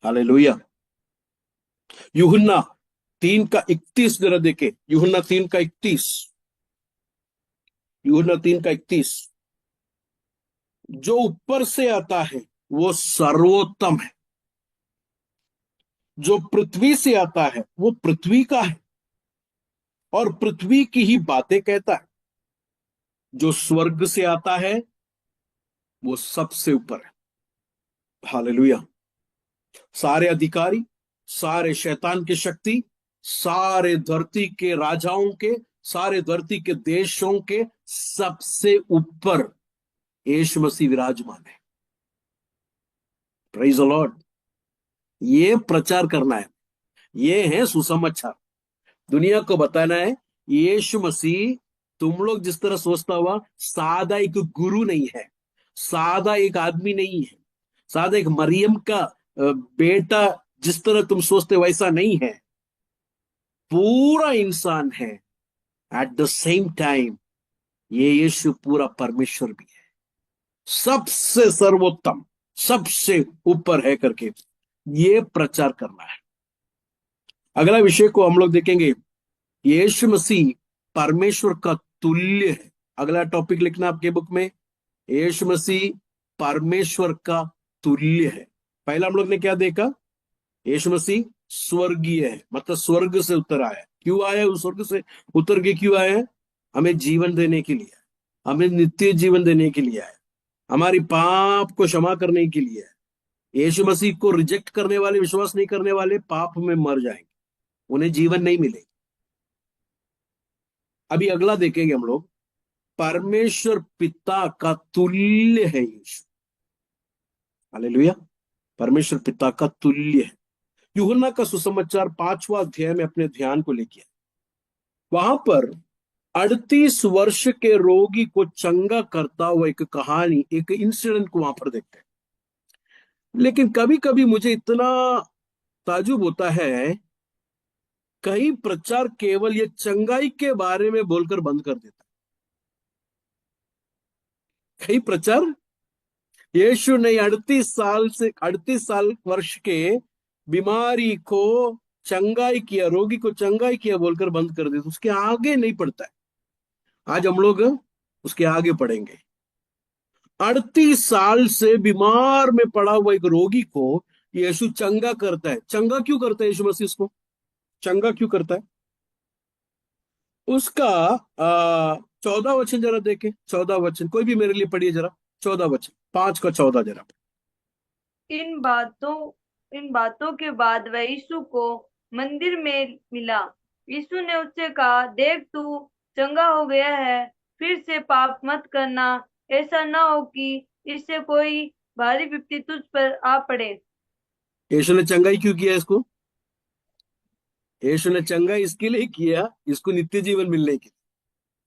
हालेलुया। यूहन्ना 3 का 31 जरा देखे, यूहन्ना 3 का 31, यूहन्ना 3 का 31। जो ऊपर से आता है वो सर्वोत्तम है, जो पृथ्वी से आता है वो पृथ्वी का है और पृथ्वी की ही बातें कहता है। जो स्वर्ग से आता है वो सबसे ऊपर है। हालेलुया। सारे अधिकारी, सारे शैतान की शक्ति, सारे धरती के राजाओं के, सारे धरती के देशों के सबसे ऊपर यीशु मसीह विराजमान है। Praise the Lord. ये प्रचार करना है, ये है सुसमाचार। दुनिया को बताना है यीशु मसीह तुम लोग जिस तरह सोचता हुआ सादा एक गुरु नहीं है, सादा एक आदमी नहीं है, सादा एक मरियम का बेटा जिस तरह तुम सोचते वैसा नहीं है। पूरा इंसान है। एट द सेम टाइम ये यीशु पूरा परमेश्वर भी है, सबसे सर्वोत्तम, सबसे ऊपर है करके ये प्रचार करना है। अगला विषय को हम लोग देखेंगे, यीशु मसीह परमेश्वर का तुल्य है। अगला टॉपिक लिखना आपके बुक में, यीशु मसीह परमेश्वर का तुल्य है। पहला हम लोग ने क्या देखा? यीशु मसीह स्वर्गीय है, मतलब स्वर्ग से उतर आया। क्यों आया? उस स्वर्ग से उतर के क्यों आया? हमें जीवन देने के लिए, हमें नित्य जीवन देने के लिए आया, हमारी पाप को क्षमा करने के लिए। यीशु मसीह को रिजेक्ट करने वाले, विश्वास नहीं करने वाले पाप में मर जाएंगे, उन्हें जीवन नहीं मिलेगा। अभी अगला देखेंगे हम लोग, परमेश्वर पिता का तुल्य है यीशु। हालेलुया। परमेश्वर पिता का तुल्य है। यूहन्ना का सुसमाचार 5वां अध्याय में अपने ध्यान को लेके, वहां पर 38 वर्ष के रोगी को चंगा करता हुआ एक कहानी, एक इंसिडेंट को वहां पर देखते हैं। लेकिन कभी कभी मुझे इतना ताजुब होता है, कहीं प्रचार केवल ये चंगाई के बारे में बोलकर बंद कर देता है। कहीं प्रचार यीशु ने 38 साल वर्ष के बीमारी को चंगाई किया, रोगी को चंगाई किया बोलकर बंद कर देता, उसके आगे नहीं पढ़ता है। आज हम लोग उसके आगे पढ़ेंगे। 38 साल से बीमार में पड़ा हुआ एक रोगी को यीशु चंगा करता है। चंगा क्यों करता है यीशु मसीह उसको? चंगा क्यों करता है? उसका 14 वचन जरा देखे। 14 वचन कोई भी मेरे लिए पढ़िए जरा। 14 वचन, 5 का 14 जरा। इन बातों इन बातों के बाद वह यीशु को मंदिर में मिला। यीशु ने उससे कहा, देख तू चंगा हो गया है, फिर से पाप मत करना, ऐसा न हो कि इससे कोई भारी विपत्ति तुझ पर आ पड़े। यीशु ने चंगाई क्यों किया इसको? यीशु ने चंगाई इसके लिए किया, इसको नित्य जीवन मिलने के लिए,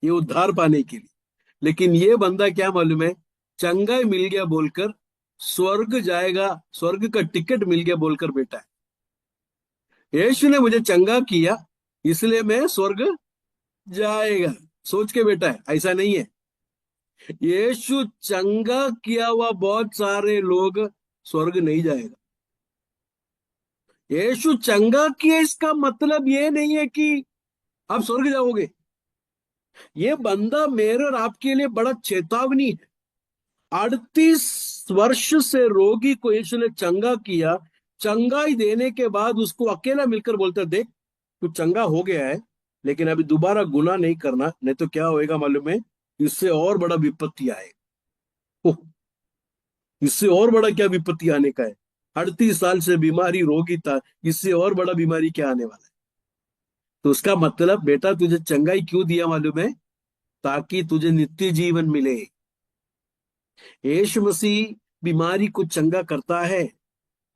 ये उद्धार पाने के लिए। लेकिन ये बंदा क्या मालूम है, चंगाई मिल गया बोलकर स्वर्ग जाएगा, स्वर्ग का टिकट मिल गया बोलकर बेटा है, यीशु ने मुझे चंगा किया इसलिए मैं स्वर्ग जाएगा सोच के बेटा है। ऐसा नहीं है। यीशु चंगा किया हुआ बहुत सारे लोग स्वर्ग नहीं जाएगा। यीशु चंगा किया इसका मतलब ये नहीं है कि आप स्वर्ग जाओगे। ये बंदा मेरे और आपके लिए बड़ा चेतावनी है। 38 वर्ष से रोगी को यीशु ने चंगा किया। चंगाई देने के बाद उसको अकेला मिलकर बोलता, देख तू चंगा हो गया है, लेकिन अभी दोबारा गुनाह नहीं करना, नहीं तो क्या होएगा मालूम है, इससे और बड़ा विपत्ति आएगा। ओह, इससे और बड़ा क्या विपत्ति आने का है? 38 साल से बीमारी रोगी था, इससे और बड़ा बीमारी क्या आने वाला है? तो उसका मतलब बेटा तुझे चंगाई क्यों दिया मालूम है? ताकि तुझे नित्य जीवन मिले। यीशु मसीह बीमारी को चंगा करता है,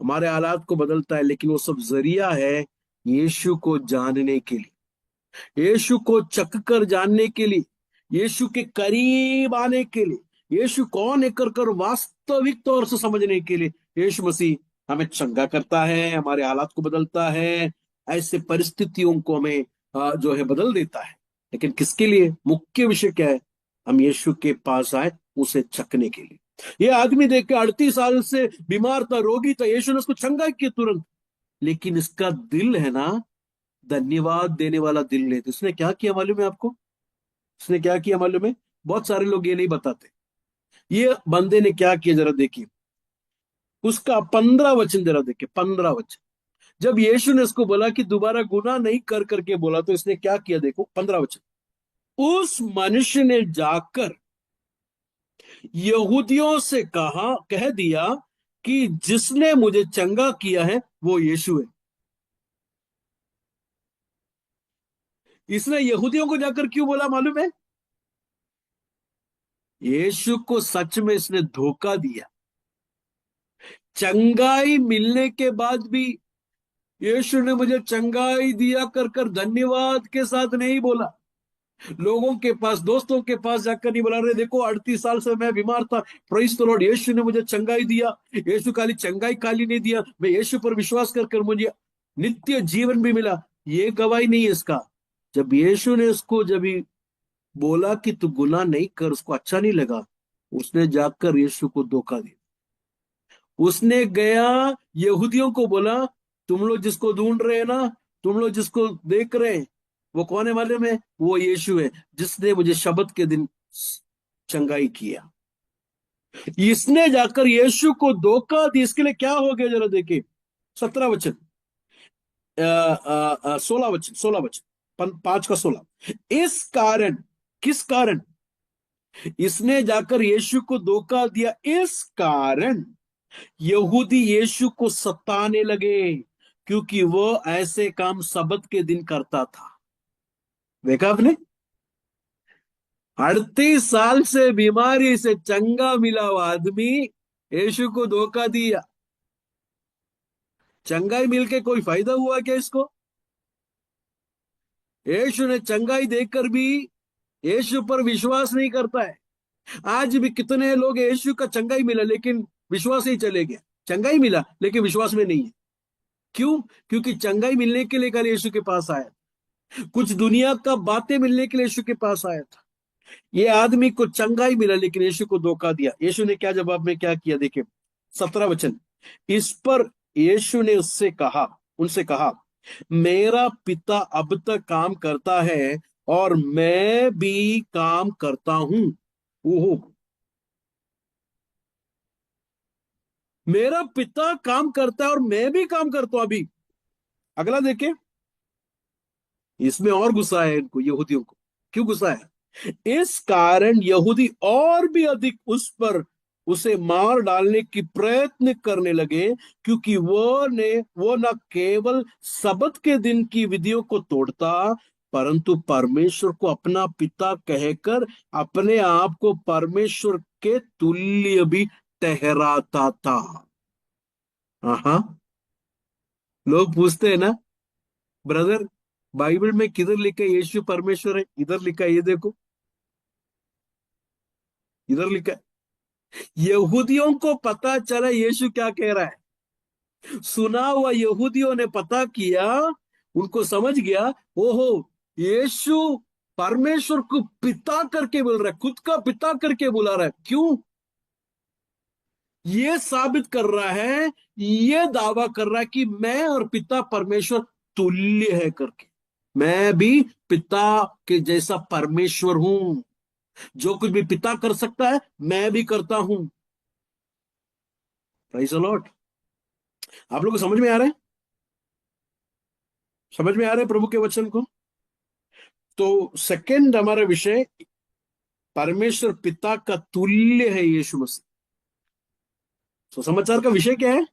हमारे हालात को बदलता है, लेकिन वो सब जरिया है यीशु को जानने के लिए, यीशु को चख कर जानने के लिए, यीशु के करीब आने के लिए, यीशु कौन है कर वास्तविक तौर से समझने के लिए यीशु मसीह हमें चंगा करता है, हमारे हालात को बदलता है, ऐसे परिस्थितियों को हमें जो है बदल देता है। लेकिन किसके लिए? मुख्य विषय क्या है? हम यीशु के पास आए उसे चखने के लिए। ये आदमी देख के 38 साल से बीमार था, रोगी था, यीशु ने उसको चंगा किया तुरंत। लेकिन इसका दिल है ना, धन्यवाद देने वाला दिल नहीं। तो इसने क्या किया मालूम है आपको? इसने क्या किया मालूम है? बहुत सारे लोग ये नहीं बताते। ये बंदे ने क्या किया जरा देखिए, उसका 15 वचन जरा देखिए। 15 वचन, जब यीशु ने उसको बोला कि दोबारा गुनाह नहीं कर करके बोला, तो इसने क्या किया देखो। 15 वचन, उस मनुष्य ने जाकर यहूदियों से कह दिया कि जिसने मुझे चंगा किया है वो यीशु है। इसने यहूदियों को जाकर क्यों बोला मालूम है? यीशु को सच में इसने धोखा दिया। चंगाई मिलने के बाद भी यीशु ने मुझे चंगाई दिया कर धन्यवाद के साथ नहीं बोला। लोगों के पास, दोस्तों के पास जाकर नहीं बोला, अरे देखो 38 साल से मैं बीमार था, प्रेज़ द लॉर्ड, यीशु ने मुझे चंगाई दिया। यीशु खाली चंगाई खाली नहीं दिया, मैं यीशु पर विश्वास कर मुझे नित्य जीवन भी मिला। ये गवाही नहीं है इसका। जब यीशु ने उसको जब बोला कि तू गुनाह नहीं कर, उसको अच्छा नहीं लगा, उसने जाकर यीशु को धोखा दिया। उसने गया यहूदियों को बोला, तुम लोग जिसको ढूंढ रहे हैं ना, तुम लोग जिसको देख रहे हैं, वो कौन है मालूम है? वो यीशु है जिसने मुझे शब्द के दिन चंगाई किया। इसने जाकर यीशु को धोखा दी। इसके लिए क्या हो गया जरा देखिए। 17 वचन, 16 वचन, 16 वचन, 5 का 16। इस कारण, किस कारण इसने जाकर यीशु को धोखा दिया? इस कारण यहूदी यीशु को सताने लगे, क्योंकि वो ऐसे काम सबत के दिन करता था। देखा आपने? 38 साल से बीमारी से चंगा मिला हुआ आदमी यीशु को धोखा दिया। चंगाई मिलके कोई फायदा हुआ क्या इसको? यीशु ने चंगाई देकर भी यीशु पर विश्वास नहीं करता है। आज भी कितने लोग यीशु का चंगाई मिला लेकिन विश्वास ही चले गया। चंगाई मिला लेकिन विश्वास में नहीं है। क्यों? क्योंकि चंगाई मिलने के लिए कल यीशु के पास आया, कुछ दुनिया का बातें मिलने के लिए यीशु के पास आया था। ये आदमी को चंगाई मिला लेकिन यीशु को धोखा दिया। यीशु ने क्या जवाब में क्या किया देखिए। 17 वचन, इस पर यीशु ने उनसे कहा, मेरा पिता अब तक काम करता है और मैं भी काम करता हूं। ओहो, मेरा पिता काम करता है और मैं भी काम करता हूं अभी। अगला देखे, इसमें और गुस्सा है इनको, यहूदियों को। क्यों गुस्सा है? इस कारण यहूदी और भी अधिक उस पर उसे मार डालने की प्रयत्न करने लगे, क्योंकि वो न केवल सबत के दिन की विधियों को तोड़ता, परंतु परमेश्वर को अपना पिता कहकर अपने आप को परमेश्वर के तुल्य भी ठहराता था। हाँ, लोग पूछते हैं ना, ब्रदर, बाइबल में किधर लिखा है यीशु परमेश्वर है? इधर लिखा है, ये देखो, इधर लिखा है। यहूदियों को पता चला यीशु क्या कह रहा है। सुना हुआ यहूदियों ने पता किया, उनको समझ गया, ओहो, यीशु परमेश्वर को पिता करके बोल रहा है, खुद का पिता करके बुला रहा है। क्यों? ये साबित कर रहा है, ये दावा कर रहा है कि मैं और पिता परमेश्वर तुल्य है करके। मैं भी पिता के जैसा परमेश्वर हूं। जो कुछ भी पिता कर सकता है मैं भी करता हूं। Praise the Lord. आप लोग को समझ में आ रहा है? समझ में आ रहा है प्रभु के वचन को? तो सेकंड हमारा विषय, परमेश्वर पिता का तुल्य है यीशु मसीह। सुसमाचार का विषय क्या है?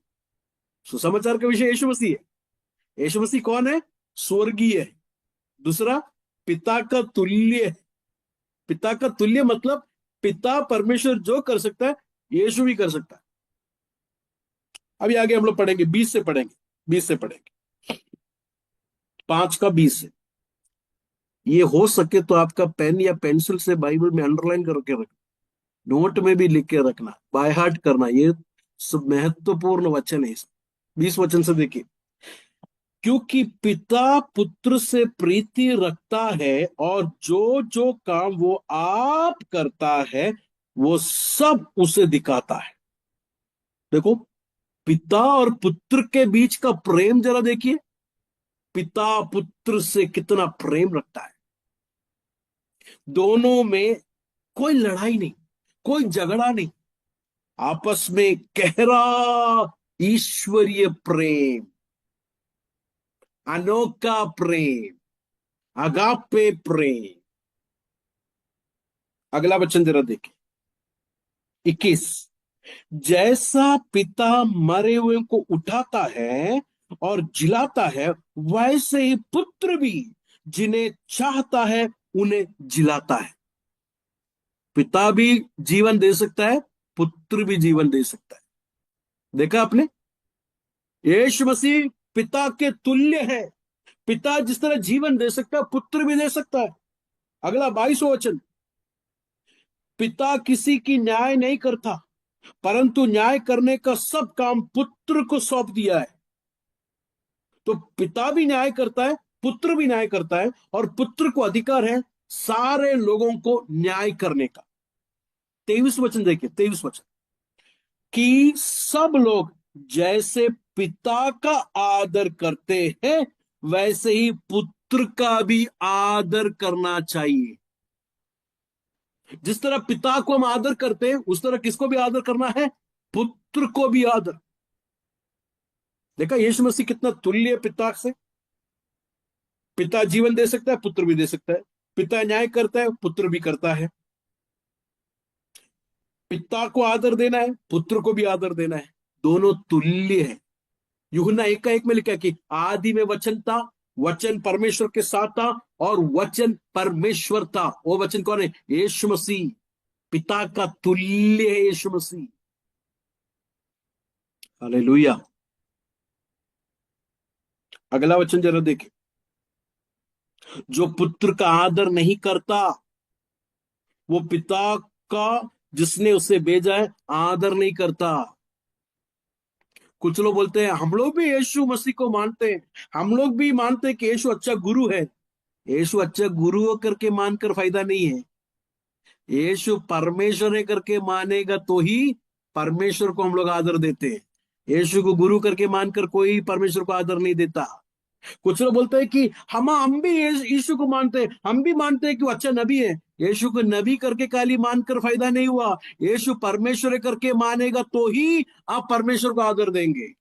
सुसमाचार का विषय यीशु मसीह है। यीशु मसीह कौन है? स्वर्गीय है। दूसरा, पिता का तुल्य है। पिता का तुल्य मतलब पिता परमेश्वर जो कर सकता है यीशु भी कर सकता है। अभी आगे हम लोग पढ़ेंगे, 20 से पढ़ेंगे, 20 से पढ़ेंगे, 5 का 20 से। ये हो सके तो आपका पेन या पेंसिल से बाइबल में अंडरलाइन करके रखना, नोट में भी लिख के रखना, बाय हार्ट करना। ये सब महत्वपूर्ण वचन है। 20 वचन से देखिए, क्योंकि पिता पुत्र से प्रीति रखता है और जो जो काम वो आप करता है वो सब उसे दिखाता है। देखो, पिता और पुत्र के बीच का प्रेम जरा देखिए। पिता पुत्र से कितना प्रेम रखता है। दोनों में कोई लड़ाई नहीं, कोई झगड़ा नहीं, आपस में गहरा ईश्वरीय प्रेम, अनोखा प्रेम, अगापे प्रेम। अगला वचन जरा देखिए, 21। जैसा पिता मरे हुए को उठाता है और जिलाता है, वैसे ही पुत्र भी जिन्हें चाहता है उन्हें जिलाता है। पिता भी जीवन दे सकता है, पुत्र भी जीवन दे सकता है। देखा आपने? यीशु मसीह पिता के तुल्य है। पिता जिस तरह जीवन दे सकता है पुत्र भी दे सकता है। अगला 22वां वचन, पिता किसी की न्याय नहीं करता, परंतु न्याय करने का सब काम पुत्र को सौंप दिया है। तो पिता भी न्याय करता है, पुत्र भी न्याय करता है, और पुत्र को अधिकार है सारे लोगों को न्याय करने का। 23 वचन देखिए, 23 वचन, कि सब लोग जैसे पिता का आदर करते हैं वैसे ही पुत्र का भी आदर करना चाहिए। जिस तरह पिता को हम आदर करते हैं उस तरह किसको भी आदर करना है? पुत्र को भी आदर। देखा यीशु मसीह कितना तुल्य पिता से। पिता जीवन दे सकता है, पुत्र भी दे सकता है। पिता न्याय करता है, पुत्र भी करता है। पिता को आदर देना है, पुत्र को भी आदर देना है। दोनों तुल्य है। यूहन्ना 1:1 में लिखा है कि आदि में वचन था, वचन परमेश्वर के साथ था और वचन परमेश्वर था। वो वचन कौन है? यीशु मसीह। पिता का तुल्य है यीशु मसीह। हालेलुया। अगला वचन जरा देखिए, जो पुत्र का आदर नहीं करता वो पिता का जिसने उसे भेजा है आदर नहीं करता। कुछ लोग बोलते हैं हम लोग भी यीशु मसीह को मानते हैं, हम लोग भी मानते हैं कि यीशु अच्छा गुरु है। यीशु अच्छा गुरु हो करके मानकर फायदा नहीं है। यीशु परमेश्वर है करके मानेगा तो ही परमेश्वर को हम लोग आदर देते हैं। यीशु को गुरु करके मानकर कोई परमेश्वर को आदर नहीं देता। कुछ लोग बोलते हैं कि हम भी यीशु को मानते हैं, हम भी मानते हैं कि वो अच्छा नबी है, यीशु को नबी करके खाली मानकर फायदा नहीं हुआ, यीशु परमेश्वर करके मानेगा तो ही आप परमेश्वर को आदर देंगे।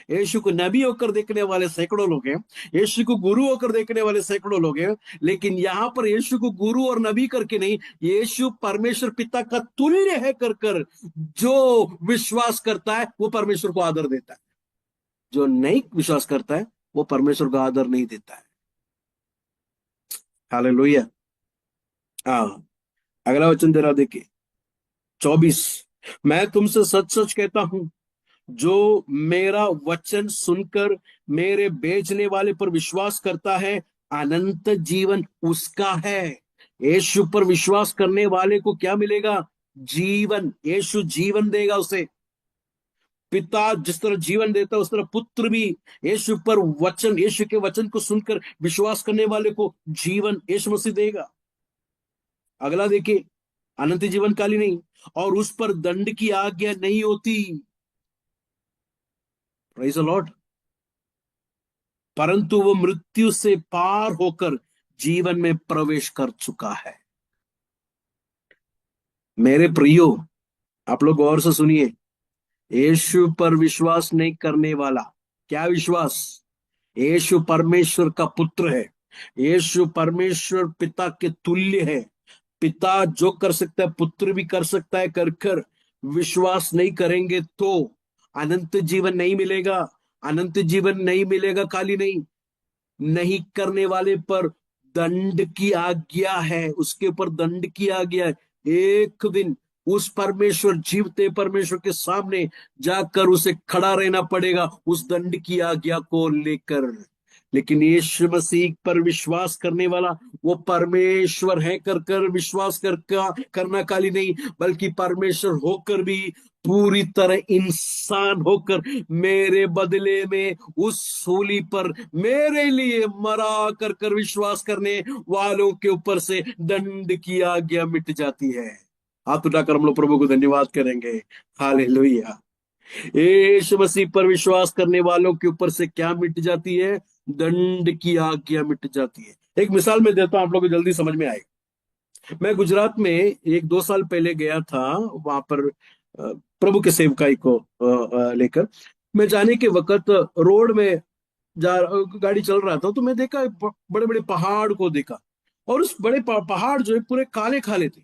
यीशु को नबी होकर देखने वाले सैकड़ों लोग हैं, यीशु को गुरु होकर देखने वाले सैकड़ों लोग हैं, लेकिन यहां पर यीशु को गुरु और नबी करके नहीं, यीशु परमेश्वर पिता का तुल्य है कर कर जो विश्वास करता है वो परमेश्वर को आदर देता है। जो नहीं विश्वास करता है वो परमेश्वर को आदर नहीं देता है। हालेलुया। हाँ, अगला वचन जरा देखिए, 24। मैं तुमसे सच सच कहता हूं, जो मेरा वचन सुनकर मेरे भेजने वाले पर विश्वास करता है, अनंत जीवन उसका है। यीशु पर विश्वास करने वाले को क्या मिलेगा? जीवन। यीशु जीवन देगा उसे। पिता जिस तरह जीवन देता है उस तरह पुत्र भी यीशु पर वचन, यीशु के वचन को सुनकर विश्वास करने वाले को जीवन यीशु मसीह देगा। अगला देखिए, अनंत जीवन काली नहीं, और उस पर दंड की आज्ञा नहीं होती। Praise the Lord. परंतु वो मृत्यु से पार होकर जीवन में प्रवेश कर चुका है। मेरे प्रियो, आप लोग गौर से सुनिए, यीशु पर विश्वास नहीं करने वाला, क्या विश्वास? यीशु परमेश्वर का पुत्र है, यीशु परमेश्वर पिता के तुल्य है। पिता जो कर सकता है पुत्र भी कर सकता है, कर कर विश्वास नहीं करेंगे तो अनंत जीवन नहीं मिलेगा। अनंत जीवन नहीं मिलेगा खाली नहीं, नहीं करने वाले पर दंड की आज्ञा है, उसके ऊपर दंड की आज्ञा है। एक दिन उस परमेश्वर, जीवते परमेश्वर के सामने जाकर उसे खड़ा रहना पड़ेगा उस दंड की आज्ञा को लेकर। लेकिन यीशु मसीह पर विश्वास करने वाला, वो परमेश्वर है कर कर विश्वास करना खाली नहीं, बल्कि परमेश्वर होकर भी पूरी तरह इंसान होकर मेरे बदले में उस सूली पर मेरे लिए मरा कर कर विश्वास करने वालों के ऊपर से दंड की आज्ञा मिट जाती है। हाथ उठाकर हम लोग प्रभु को धन्यवाद करेंगे। हालेलुया। यीशु मसीह पर विश्वास करने वालों के ऊपर से क्या मिट जाती है? दंड की आज्ञा मिट जाती है। एक मिसाल मैं देता हूं, आप लोगों को जल्दी समझ में आएगा। मैं गुजरात में 1-2 साल पहले गया था, वहां पर प्रभु के सेवकाई को लेकर मैं जाने के वक्त रोड में गाड़ी चल रहा था, तो मैं देखा बड़े बड़े पहाड़ को देखा, और उस बड़े पहाड़ जो है पूरे काले काले थे।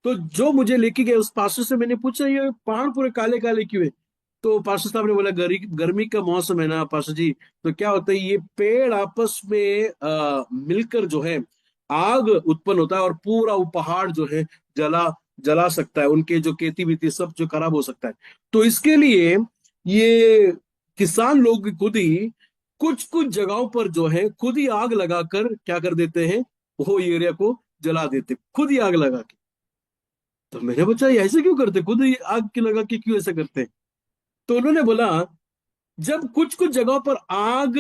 तो जो मुझे लेके गए उस पास्टर से मैंने पूछा, ये पहाड़ पूरे काले काले क्यों है? तो पास्टर साहब ने बोला, गर्मी का मौसम है ना पास्टर जी, तो क्या होता है, ये पेड़ आपस में मिलकर जो है आग उत्पन्न होता है, और पूरा वो पहाड़ जो है जला जला सकता है, उनके जो खेती बीती सब जो खराब हो सकता है। तो इसके लिए ये किसान लोग खुद ही कुछ कुछ जगहों पर जो है खुद ही आग लगाकर क्या कर देते हैं, वो एरिया को जला देते, खुद ही आग लगा के। तो मैंने पूछा, ये ऐसे क्यों करते, खुद ही आग की लगा के क्यों ऐसा करते? तो उन्होंने बोला, जब कुछ कुछ जगहों पर आग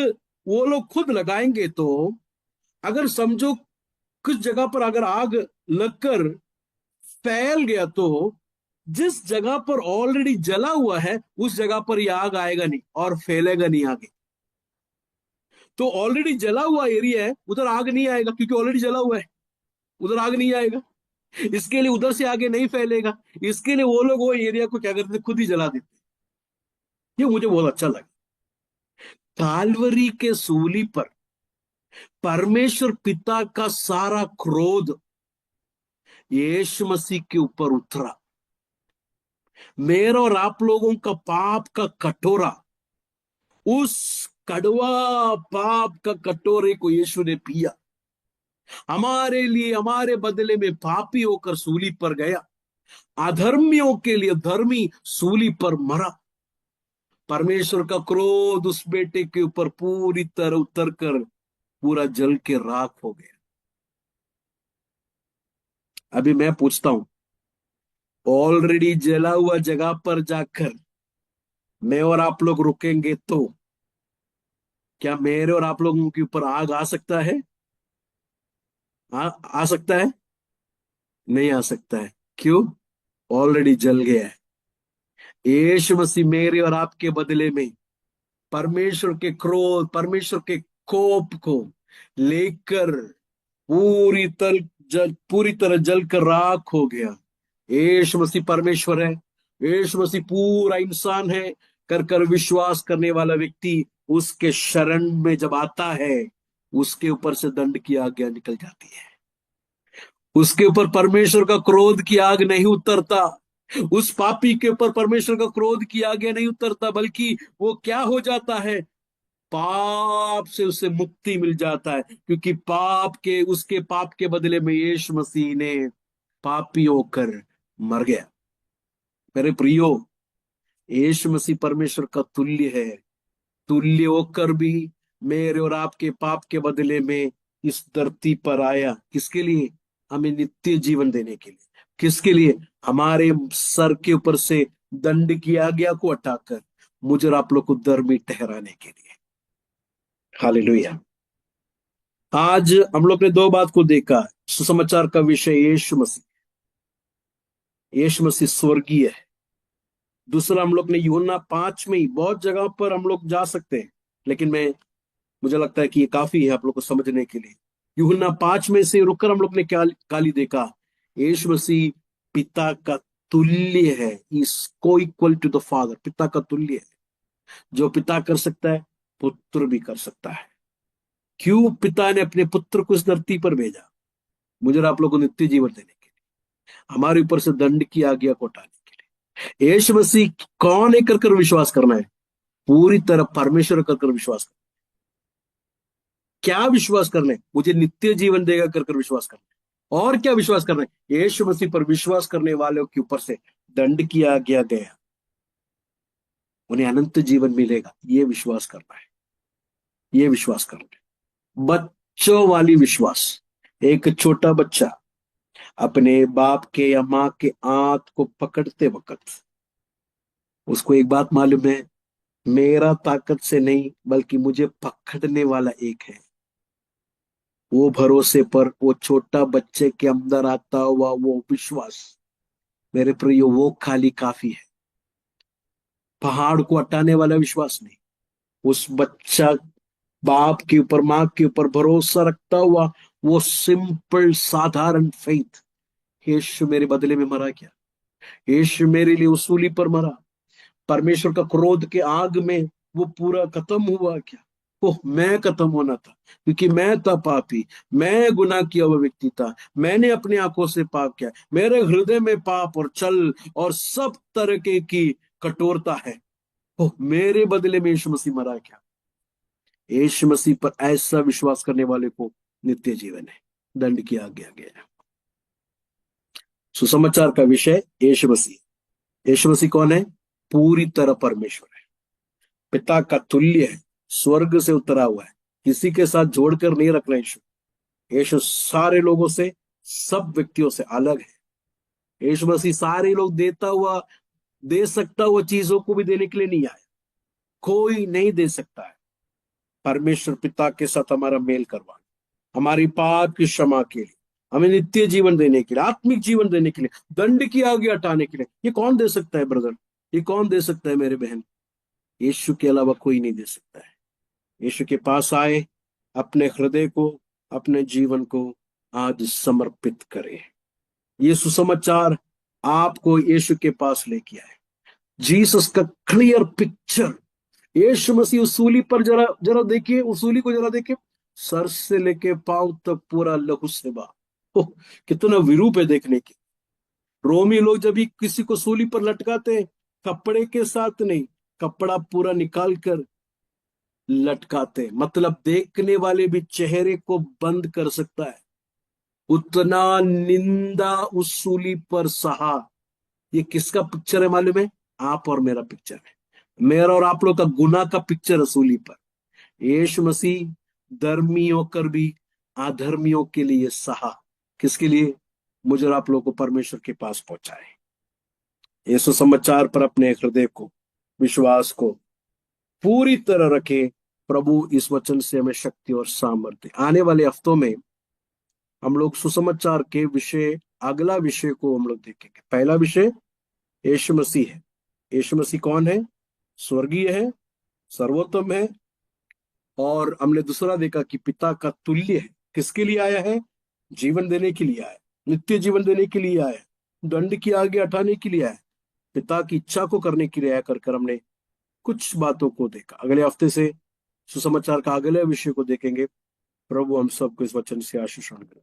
वो लोग खुद लगाएंगे, तो अगर समझो कुछ जगह पर अगर आग लगकर फैल गया, तो जिस जगह पर ऑलरेडी जला हुआ है उस जगह पर ये आग आएगा नहीं और फैलेगा नहीं आगे। तो ऑलरेडी जला हुआ एरिया है, उधर आग नहीं आएगा क्योंकि ऑलरेडी जला हुआ है, उधर आग नहीं आएगा। इसके लिए उधर से आगे नहीं फैलेगा, इसके लिए वो लोग वो एरिया को क्या करते, खुद ही जला देते। ये मुझे बहुत अच्छा लगा। काल्वरी के सूली पर परमेश्वर पिता का सारा क्रोध यीशु मसीह के ऊपर उतरा। मेरा और आप लोगों का पाप का कटोरा, उस कड़वा पाप का कटोरे को यीशु ने पिया, हमारे लिए, हमारे बदले में पापी होकर सूली पर गया, अधर्मियों के लिए धर्मी सूली पर मरा। परमेश्वर का क्रोध उस बेटे के ऊपर पूरी तरह उतर कर पूरा जल के राख हो गया। अभी मैं पूछता हूं, ऑलरेडी जला हुआ जगह पर जाकर मैं और आप लोग रुकेंगे तो क्या मेरे और आप लोगों के ऊपर आग आ सकता है? आ सकता है? नहीं आ सकता है। क्यों? ऑलरेडी जल गया है। यीशु मसीह मेरे और आपके बदले में परमेश्वर के क्रोध, परमेश्वर के कोप को लेकर पूरी तरह जल पूरी तरह जल कर राख हो गया। यीशु मसीह परमेश्वर है, यीशु मसीह पूरा इंसान है, कर कर विश्वास करने वाला व्यक्ति उसके शरण में जब आता है, उसके ऊपर से दंड की आज्ञा निकल जाती है। उसके ऊपर परमेश्वर का क्रोध की आग नहीं उतरता, उस पापी के ऊपर परमेश्वर का क्रोध की आज्ञा नहीं उतरता, बल्कि वो क्या हो जाता है, पाप से उसे मुक्ति मिल जाता है, क्योंकि उसके पाप के बदले में यीशु मसीह ने पापी होकर मर गया। मेरे प्रियो, यीशु मसीह परमेश्वर का तुल्य है, तुल्य होकर भी मेरे और आपके पाप के बदले में इस धरती पर आया। किसके लिए? हमें नित्य जीवन देने के लिए। किसके लिए? हमारे सर के ऊपर से दंड की आज्ञा को हटाकर मुझे और आप लोग को धर्मी ठहराने के लिए। हालेलुया। आज हम लोग ने दो बात को देखा। सुसमाचार का विषय यीशु मसीह, यीशु मसीह स्वर्गीय है। दूसरा, हम लोग ने यूहन्ना 5 में ही, बहुत जगह पर हम लोग जा सकते हैं, लेकिन मुझे लगता है कि ये काफी है आप लोग को समझने के लिए। यूहन्ना 5 में से रुककर हम लोग ने क्या काली देखा? यीशु मसीह पिता का तुल्य है, इज को इक्वल टू द फादर, पिता का तुल्य है। जो पिता कर सकता है, पुत्र भी कर सकता है। क्यों? पिता ने अपने पुत्र को इस धरती पर भेजा, मुझे और आप लोग को नित्य जीवन देने के लिए, हमारे ऊपर से दंड की आज्ञा को हटाने के लिए। यीशु मसीह कौन है कर कर विश्वास करना है? पूरी तरह परमेश्वर कर कर विश्वास करना। क्या विश्वास करना है? मुझे नित्य जीवन देगा कर कर विश्वास करना है। और क्या विश्वास करना है? यीशु मसीह पर विश्वास करने वालों के ऊपर से दंड किया गया, उन्हें अनंत जीवन मिलेगा, ये विश्वास करना है, ये विश्वास करना है। बच्चों वाली विश्वास। एक छोटा बच्चा अपने बाप के या माँ के हाथ को पकड़ते वक्त उसको एक बात मालूम है, मेरा ताकत से नहीं बल्कि मुझे पकड़ने वाला एक है। वो भरोसे पर वो छोटा बच्चे के अंदर आता हुआ वो विश्वास, मेरे प्रियो, वो खाली काफी है। पहाड़ को हटाने वाला विश्वास नहीं। उस बच्चा बाप के ऊपर, माँ के ऊपर भरोसा रखता हुआ वो सिंपल साधारण फेथ, यीशु मेरे बदले में मरा क्या, यीशु मेरे लिए उसूली पर मरा, परमेश्वर का क्रोध के आग में वो पूरा खत्म हुआ क्या? ओह, मैं खत्म होना था, क्योंकि मैं था पापी, मैं गुनाह किया हुआ व्यक्ति था, मैंने अपनी आंखों से पाप किया, मेरे हृदय में पाप और छल और सब तरह की कठोरता है। ओह, मेरे बदले में यीशु मसीह मरा क्या? यीशु मसीह पर ऐसा विश्वास करने वाले को नित्य जीवन है, दंड किया गया है। सुसमाचार का विषय यीशु मसीह। यीशु मसीह कौन है? पूरी तरह परमेश्वर है, पिता का तुल्य है, स्वर्ग से उतरा हुआ है, किसी के साथ जोड़कर नहीं रखना। यीशु यीशु सारे लोगों से, सब व्यक्तियों से अलग है। यीशु मसीह सारे लोग दे सकता हुआ चीजों को भी देने के लिए नहीं आया, कोई नहीं दे सकता है। परमेश्वर पिता के साथ हमारा मेल करवा, हमारी पाप की क्षमा के लिए, हमें नित्य जीवन देने के लिए, आत्मिक जीवन देने के लिए, दंड की आगे हटाने के लिए, ये कौन दे सकता है ब्रदर? ये कौन दे सकता है मेरे बहन? यीशु के अलावा कोई नहीं दे सकता है। यीशु के पास आए, अपने हृदय को, अपने जीवन को आज समर्पित करें। ये सुसमाचार आपको यीशु के पास लेके आए। जीसस का क्लियर पिक्चर, यीशु मसीह उसूली पर जरा जरा देखिए, उसूली को जरा देखिए, सर से लेके पांव तक पूरा लहू से बा। ओह, कितना विरूप है देखने की। रोमी लोग जब भी किसी को सूली पर लटकाते हैं, कपड़े के साथ नहीं, कपड़ा पूरा निकाल कर लटकाते, मतलब देखने वाले भी चेहरे को बंद कर सकता है, उतना निंदा उस सूली पर सहा। ये किसका पिक्चर है मालूम है? आप और मेरा पिक्चर है, मेरा और आप लोग का गुनाह का पिक्चर है सूली पर। यीशु मसीह धर्मी होकर भी अधर्मियों के लिए सहा। किसके लिए? मुझे और आप लोगों को परमेश्वर के पास पहुंचाए। यीशु समाचार पर अपने हृदय को, विश्वास को पूरी तरह रखे। प्रभु इस वचन से हमें शक्ति और सामर्थ्य। आने वाले हफ्तों में हम लोग सुसमाचार के विषय, अगला विषय को हम लोग देखेंगे। पहला विषय यीशु मसीह है। यीशु मसीह कौन है? स्वर्गीय है, सर्वोत्तम है। और हमने दूसरा देखा कि पिता का तुल्य है। किसके लिए आया है? जीवन देने के लिए आया, नित्य जीवन देने के लिए आया, दंड की आगे हटाने के लिए आया, पिता की इच्छा को करने के लिए आया। कर हमने कुछ बातों को देखा। अगले हफ्ते से सुसमाचार का अगले विषय को देखेंगे। प्रभु हम सबको इस वचन से आशीष करें।